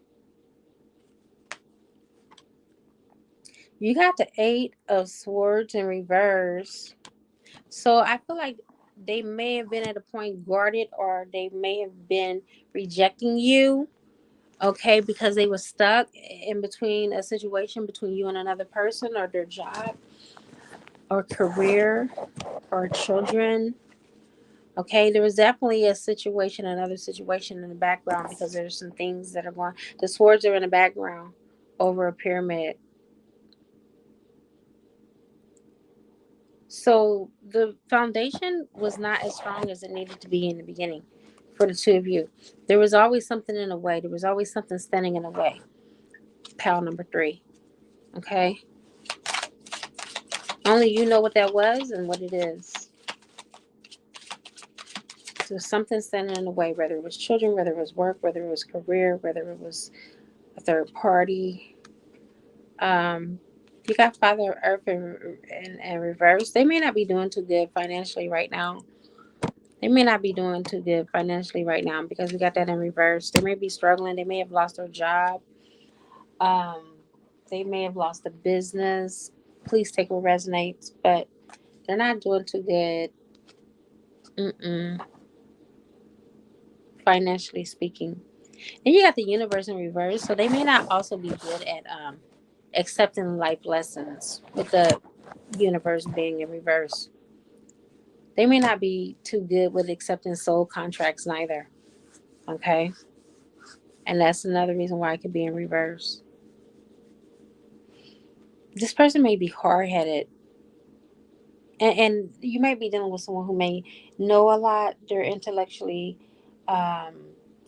You got the 8 of Swords in reverse. So I feel like they may have been at a point guarded, or they may have been rejecting you. Okay, because they were stuck in between a situation between you and another person, or their job, or career, or children. Okay, there was definitely a situation, another situation in the background, because there's some things that are going. The swords are in the background over a pyramid. So the foundation was not as strong as it needed to be in the beginning for the two of you. There was always something in the way. There was always something standing in the way. Pal number 3. Okay, only you know what that was and what it is. There was something standing in the way, whether it was children, whether it was work, whether it was career, whether it was a third party. Um, you got Father Earth in reverse. They may not be doing too good financially right now. They may not be doing too good financially right now because we got that in reverse. They may be struggling. They may have lost their job. Um, they may have lost a business. Please take what resonates, but they're not doing too good. Mm-mm, financially speaking. And you got the universe in reverse, so they may not also be good at accepting life lessons with the universe being in reverse. They may not be too good with accepting soul contracts neither. Okay, and that's another reason why it could be in reverse. This person may be hard headed, and you might be dealing with someone who may know a lot. They're intellectually, um,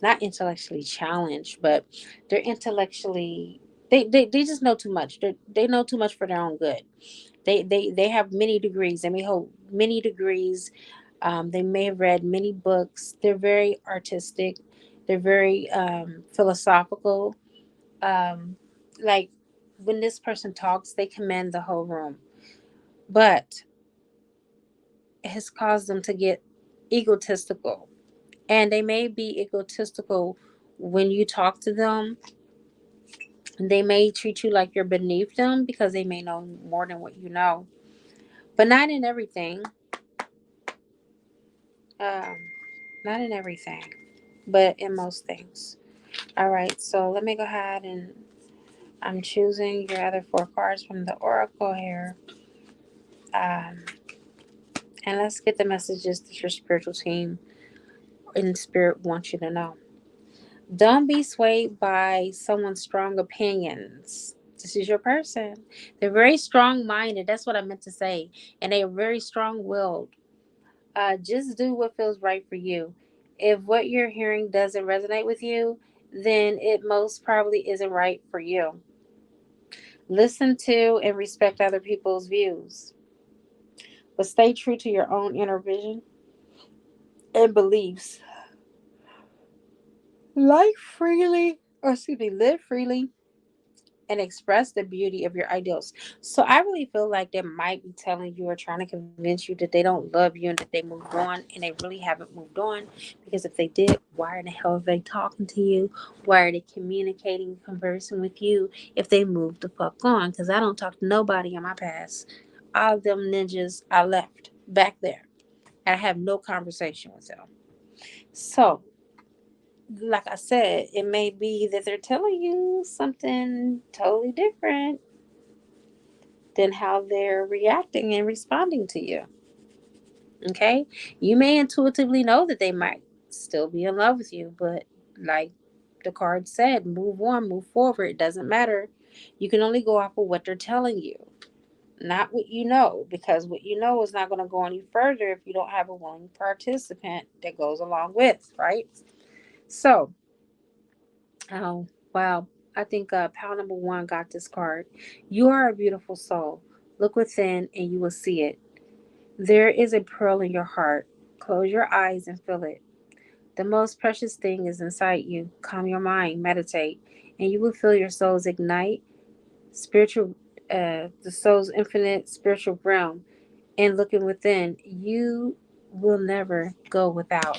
not intellectually challenged, but they're intellectually. They just know too much. They know too much for their own good. They have many degrees. They may hold many degrees. They may have read many books. They're very artistic. They're very philosophical. Um, like when this person talks, they command the whole room. But it has caused them to get egotistical. And they may be egotistical when you talk to them. They may treat you like you're beneath them because they may know more than what you know. But not in everything. Um, Not in everything, but in most things. All right, so let me go ahead and I'm choosing your other four cards from the Oracle here. Um, and let's get the messages that your spiritual team in spirit wants you to know. Don't be swayed by someone's strong opinions. This is your person. They're very strong minded. That's what I meant to say. And they are very strong willed. Just do what feels right for you. If what you're hearing doesn't resonate with you, then it most probably isn't right for you. Listen to and respect other people's views, but stay true to your own inner vision and beliefs. Live freely and express the beauty of your ideals. So I really feel like they might be telling you or trying to convince you that they don't love you and that they moved on, and they really haven't moved on. Because if they did, why in the hell are they talking to you? Why are they communicating, conversing with you if they moved the fuck on? Because I don't talk to nobody in my past. All of them ninjas I left back there. I have no conversation with them. So like I said, it may be that they're telling you something totally different than how they're reacting and responding to you. Okay? You may intuitively know that they might still be in love with you, but like the card said, move on, move forward. It doesn't matter. You can only go off of what they're telling you, not what you know, because what you know is not going to go any further if you don't have a willing participant that goes along with, right? So, oh, wow. I think pal number one got this card. You are a beautiful soul. Look within and you will see it. There is a pearl in your heart. Close your eyes and feel it. The most precious thing is inside you. Calm your mind, meditate, and you will feel your souls ignite. Spiritual, the soul's infinite spiritual realm, and looking within, you will never go without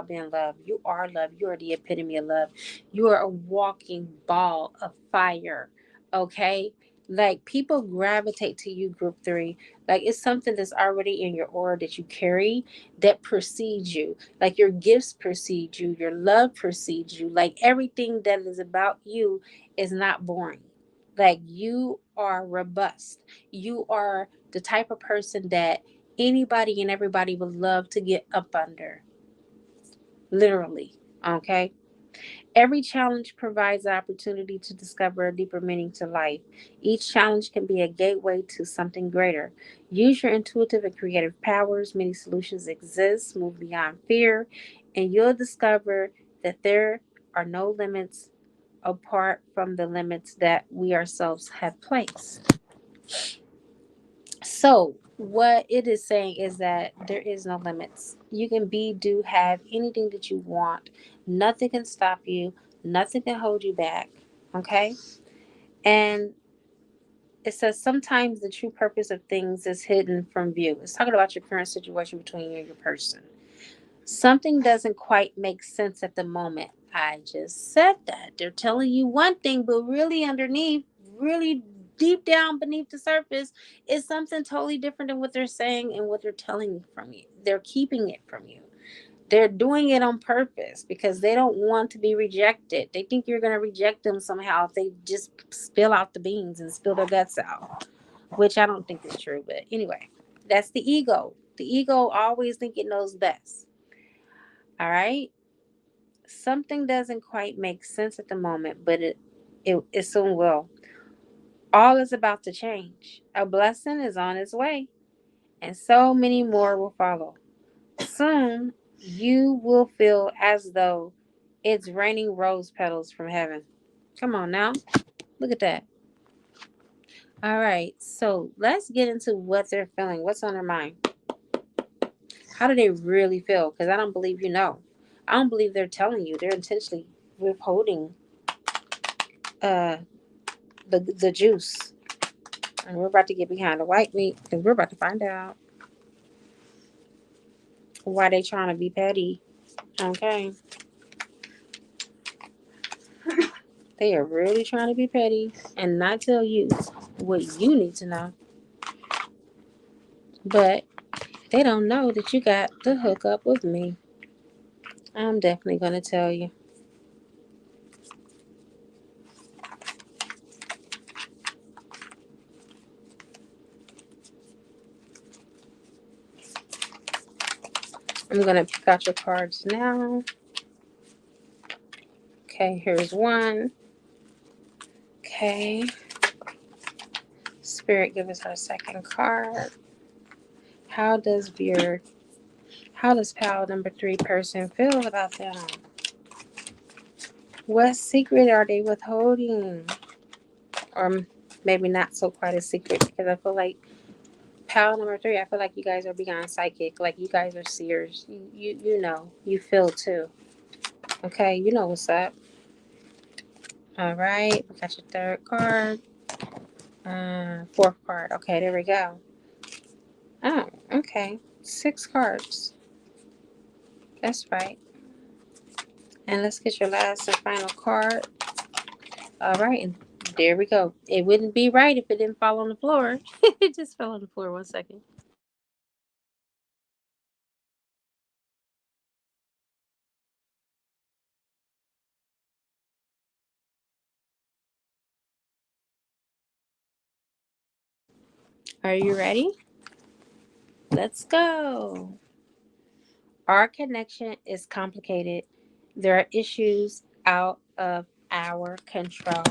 being loved. You are love. You are the epitome of love. You are a walking ball of fire. Okay? Like people gravitate to you, group three. Like it's something that's already in your aura that you carry that precedes you. Like your gifts precede you, your love precedes you. Like everything that is about you is not boring. Like you are robust. You are the type of person that anybody and everybody would love to get up under. Literally. Okay. Every challenge provides the opportunity to discover a deeper meaning to life. Each challenge can be a gateway to something greater. Use your intuitive and creative powers. Many solutions exist. Move beyond fear, and you'll discover that there are no limits apart from the limits that we ourselves have placed. So, what it is saying is that there is no limits. You can be, do, have anything that you want. Nothing can stop you. Nothing can hold you back. Okay? And it says sometimes the true purpose of things is hidden from view. It's talking about your current situation between you and your person. Something doesn't quite make sense at the moment. I just said that. They're telling you one thing, but really underneath, really deep down beneath the surface, is something totally different than what they're saying and what they're telling from you. They're keeping it from you. They're doing it on purpose because they don't want to be rejected. They think you're going to reject them somehow if they just spill out the beans and spill their guts out, which I don't think is true. But anyway, that's the ego. The ego always think it knows best. All right. Something doesn't quite make sense at the moment, but it soon will. All is about to change. A blessing is on its way, and so many more will follow. Soon, you will feel as though it's raining rose petals from heaven. Come on now. Look at that. All right. So let's get into what they're feeling. What's on their mind? How do they really feel? Because I don't believe you know. I don't believe they're telling you. They're intentionally withholding uh the juice. And we're about to get behind the white meat because we're about to find out why they trying to be petty. Okay. They are really trying to be petty and not tell you what you need to know. But they don't know that you got the hookup with me. I'm definitely going to tell you. I'm going to pick out your cards now. Okay, here's one. Okay. Spirit, give us our second card. How does pal number 3 person feel about them? What secret are they withholding? Or maybe not so quite a secret, because I feel like pal number 3, I feel like you guys are beyond psychic. Like you guys are seers. You know. You feel too. Okay, you know what's up. All right, we got your third card. Fourth card. Okay, there we go. Oh, okay. 6 cards. That's right. And let's get your last and final card. All right, and there we go. It wouldn't be right if it didn't fall on the floor. It just fell on the floor. 1 second. Are you ready? Let's go. Our connection is complicated. There are issues out of our control.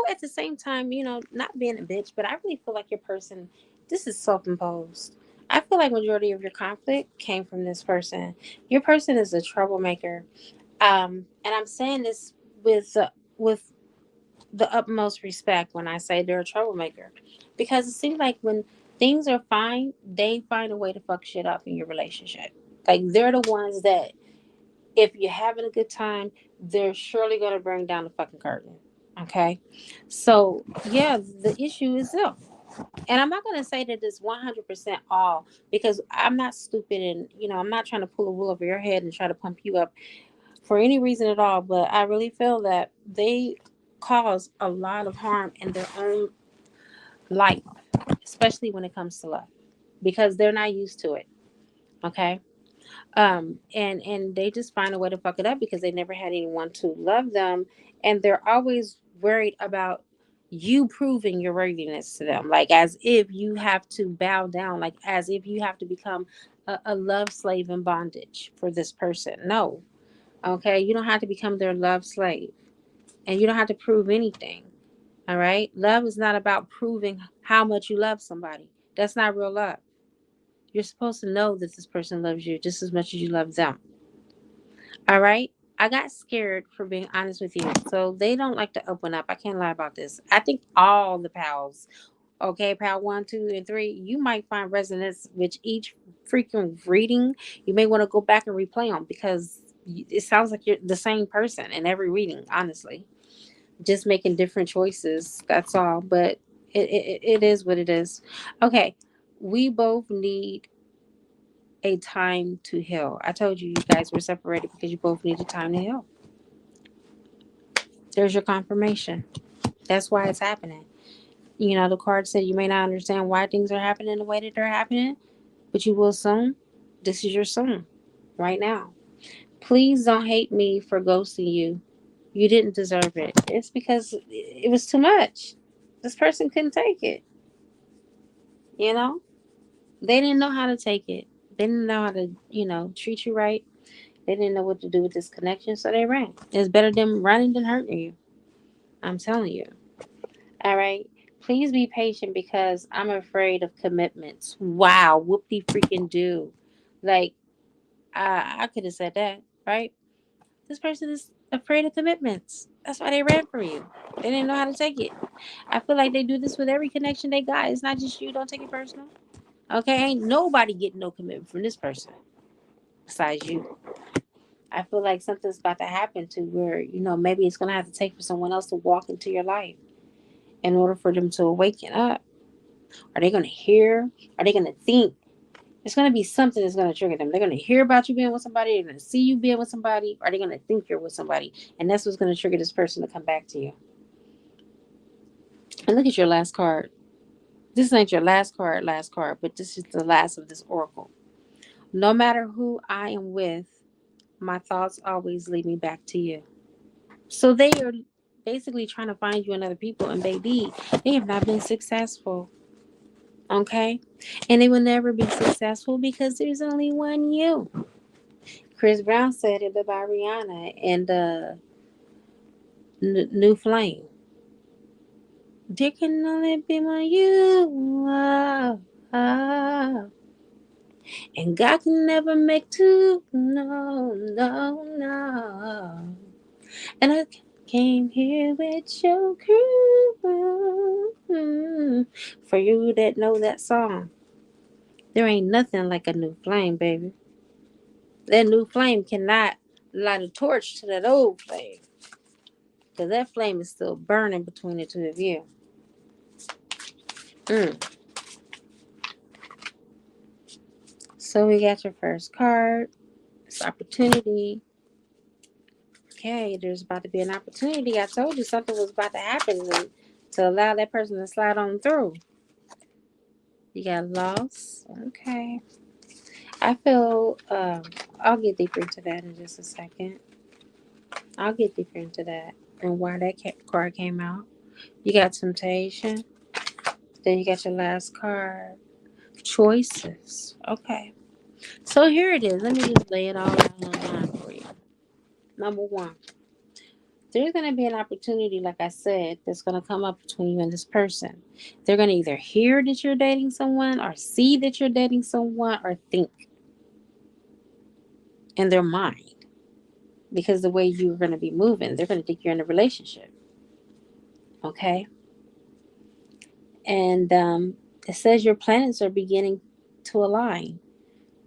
At the same time, not being a bitch, but I really feel like your person, this is self-imposed. I feel like majority of your conflict came from this person. Your person is a troublemaker. And I'm saying this with the utmost respect when I say they're a troublemaker, because it seems like when things are fine, they find a way to fuck shit up in your relationship. Like they're the ones that, if you're having a good time, they're surely gonna bring down the fucking curtain. Okay, so yeah, the issue is them. And I'm not gonna say that it's 100% all, because I'm not stupid, and I'm not trying to pull a wool over your head and try to pump you up for any reason at all. But I really feel that they cause a lot of harm in their own life, especially when it comes to love, because they're not used to it. Okay. And they just find a way to fuck it up because they never had anyone to love them, and they're always worried about you proving your worthiness to them, like as if you have to bow down, like as if you have to become a love slave in bondage for this person. No. Okay, you don't have to become their love slave, and you don't have to prove anything. All right, love is not about proving how much you love somebody. That's not real love. You're supposed to know that this person loves you just as much as you love them. All right. I got scared, for being honest with you. So they don't like to open up. I can't lie about this. I think all the pals Okay, pal 1, 2, and 3. You might find resonance with each freaking reading. You may want to go back and replay them because it sounds like you're the same person in every reading, honestly. Just making different choices. That's all. But it is what it is. Okay. We both need a time to heal. I told you guys were separated because you both needed time to heal. There's your confirmation. That's why it's happening. You know, the card said you may not understand why things are happening the way that they're happening, but you will soon. This is your soon, right now. Please don't hate me for ghosting you. You didn't deserve it. It's because it was too much. This person couldn't take it. You know, they didn't know how to take it. They didn't know how to, treat you right. They didn't know what to do with this connection, so they ran. It's better them running than hurting you. I'm telling you. All right. Please be patient because I'm afraid of commitments. Wow. Whoop de freaking do. Like, I could have said that, right? This person is afraid of commitments. That's why they ran from you. They didn't know how to take it. I feel like they do this with every connection they got. It's not just you. Don't take it personal. Okay? Ain't nobody getting no commitment from this person besides you. I feel like something's about to happen to where, maybe it's going to have to take for someone else to walk into your life in order for them to awaken up. Are they going to hear? Are they going to think? It's going to be something that's going to trigger them. They're going to hear about you being with somebody. They're going to see you being with somebody. Or they're going to think you're with somebody. And that's what's going to trigger this person to come back to you. And look at your last card. This ain't your last card, but this is the last of this oracle. No matter who I am with, my thoughts always lead me back to you. So they are basically trying to find you and other people. And baby, they have not been successful. Okay? And they will never be successful because there's only one you. Chris Brown said it about Rihanna and New Flame. There can only be one you. And God can never make two. No, no, no. And I came here with your crew. For you that know that song, there ain't nothing like a new flame, baby. That new flame cannot light a torch to that old flame. Because that flame is still burning between the two of you. Mm. So we got your first card. It's opportunity. Okay, there's about to be an opportunity. I told you something was about to happen to allow that person to slide on through. You got loss. Okay. I feel I'll get deeper into that in just a second. I'll get deeper into that and why that card came out. You got temptation. Then you got your last card. Choices. Okay. So here it is. Let me just lay it all out on line for you. Number one, there's going to be an opportunity, like I said, that's going to come up between you and this person. They're going to either hear that you're dating someone or see that you're dating someone or think in their mind because the way you're going to be moving, they're going to think you're in a relationship. Okay. And it says your planets are beginning to align,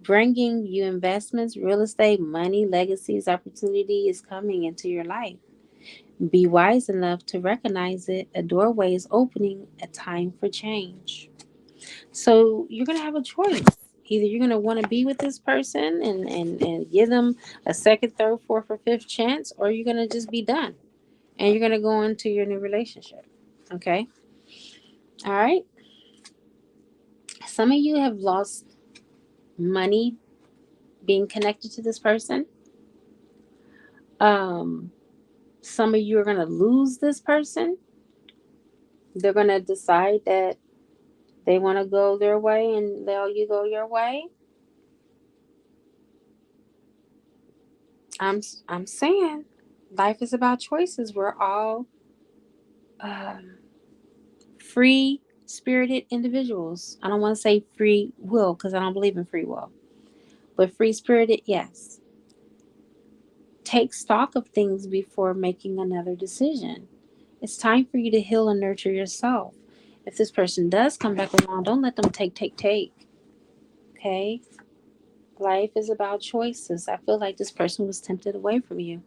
bringing you investments, real estate, money, legacies, opportunity is coming into your life. Be wise enough to recognize it. A doorway is opening, a time for change. So you're going to have a choice. Either you're going to want to be with this person and give them a second, third, fourth, or fifth chance, or you're going to just be done. And you're going to go into your new relationship. Okay? All right? Some of you have lost money being connected to this person. Some of you are going to lose this person. They're going to decide that they want to go their way and let you go your way. I'm saying life is about choices. We're all free spirited individuals. I don't want to say free will because I don't believe in free will. But free spirited, yes. Take stock of things before making another decision. It's time for you to heal and nurture yourself. If this person does come back around, don't let them take. Okay? Life is about choices. I feel like this person was tempted away from you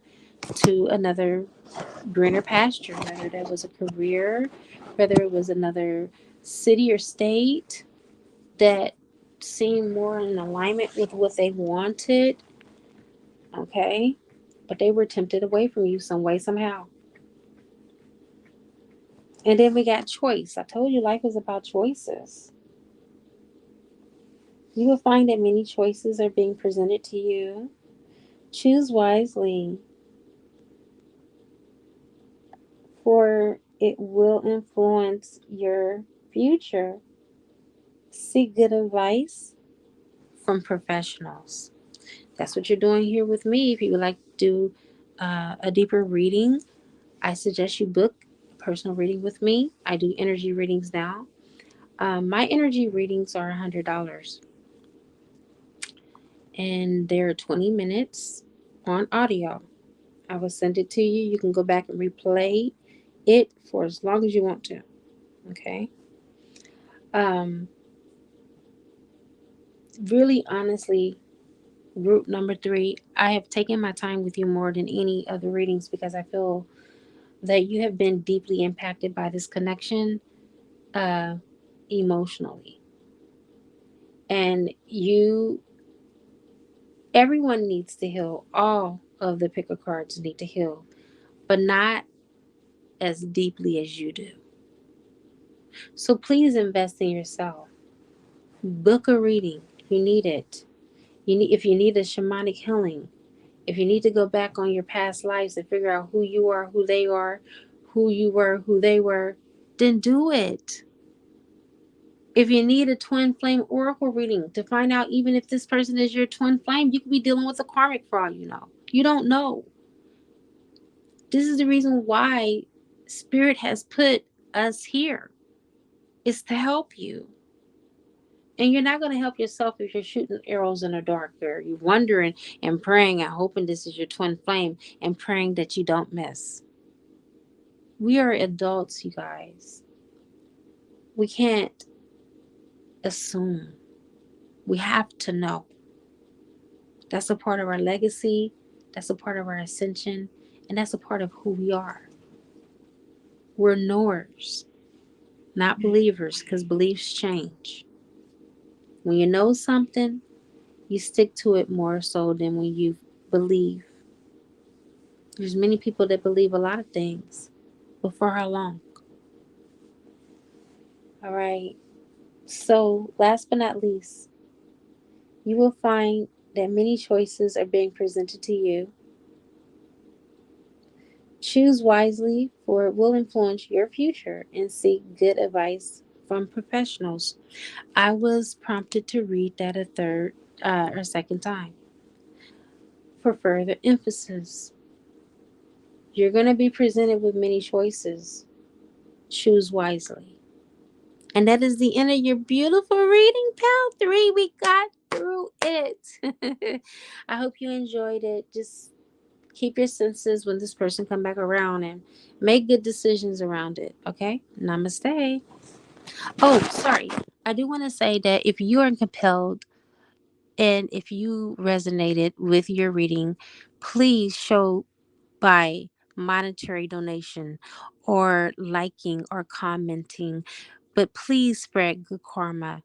to another greener pasture, whether that was a career, whether it was another city or state that seemed more in alignment with what they wanted. Okay? But they were tempted away from you some way, somehow. And then we got choice. I told you life is about choices. You will find that many choices are being presented to you. Choose wisely, for it will influence your future. Seek good advice from professionals. That's what you're doing here with me. If you would like to do a deeper reading, I suggest you book a personal reading with me. I do energy readings now. My energy readings are $100, and they're 20 minutes on audio. I will send it to you. You can go back and replay it for as long as you want to. Okay. Um, Really, honestly, group number 3, I have taken my time with you more than any of the readings because I feel that you have been deeply impacted by this connection uh, emotionally. And everyone needs to heal. All of the picker cards need to heal, but not as deeply as you do. So please invest in yourself. Book a reading. You need it. If you need a shamanic healing, if you need to go back on your past lives and figure out who you are, who they are, who you were, who they were, then do it. If you need a twin flame oracle reading to find out even if this person is your twin flame, you could be dealing with a karmic for all you know. You don't know. This is the reason why Spirit has put us here. It's to help you. And you're not going to help yourself if you're shooting arrows in the dark, or you're wondering and praying and hoping this is your twin flame and praying that you don't miss. We are adults, you guys. We can't assume. We have to know. That's a part of our legacy. That's a part of our ascension. And that's a part of who we are. We're knowers, not believers, because beliefs change. When you know something, you stick to it more so than when you believe. There's many people that believe a lot of things, but for how long? All right. So, last but not least, you will find that many choices are being presented to you. Choose wisely, for it will influence your future, and seek good advice from professionals. I was prompted to read that a third or second time for further emphasis. You're going to be presented with many choices. Choose wisely. And that is the end of your beautiful reading, pal 3. We got through it. I hope you enjoyed it. Just keep your senses when this person come back around and make good decisions around it. Okay? Namaste. Oh, sorry. I do want to say that if you are compelled and if you resonated with your reading, please show by monetary donation or liking or commenting, but please spread good karma,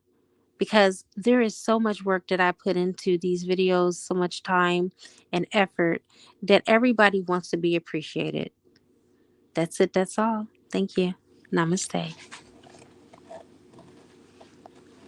because there is so much work that I put into these videos, so much time and effort, that everybody wants to be appreciated. That's it. That's all. Thank you. Namaste.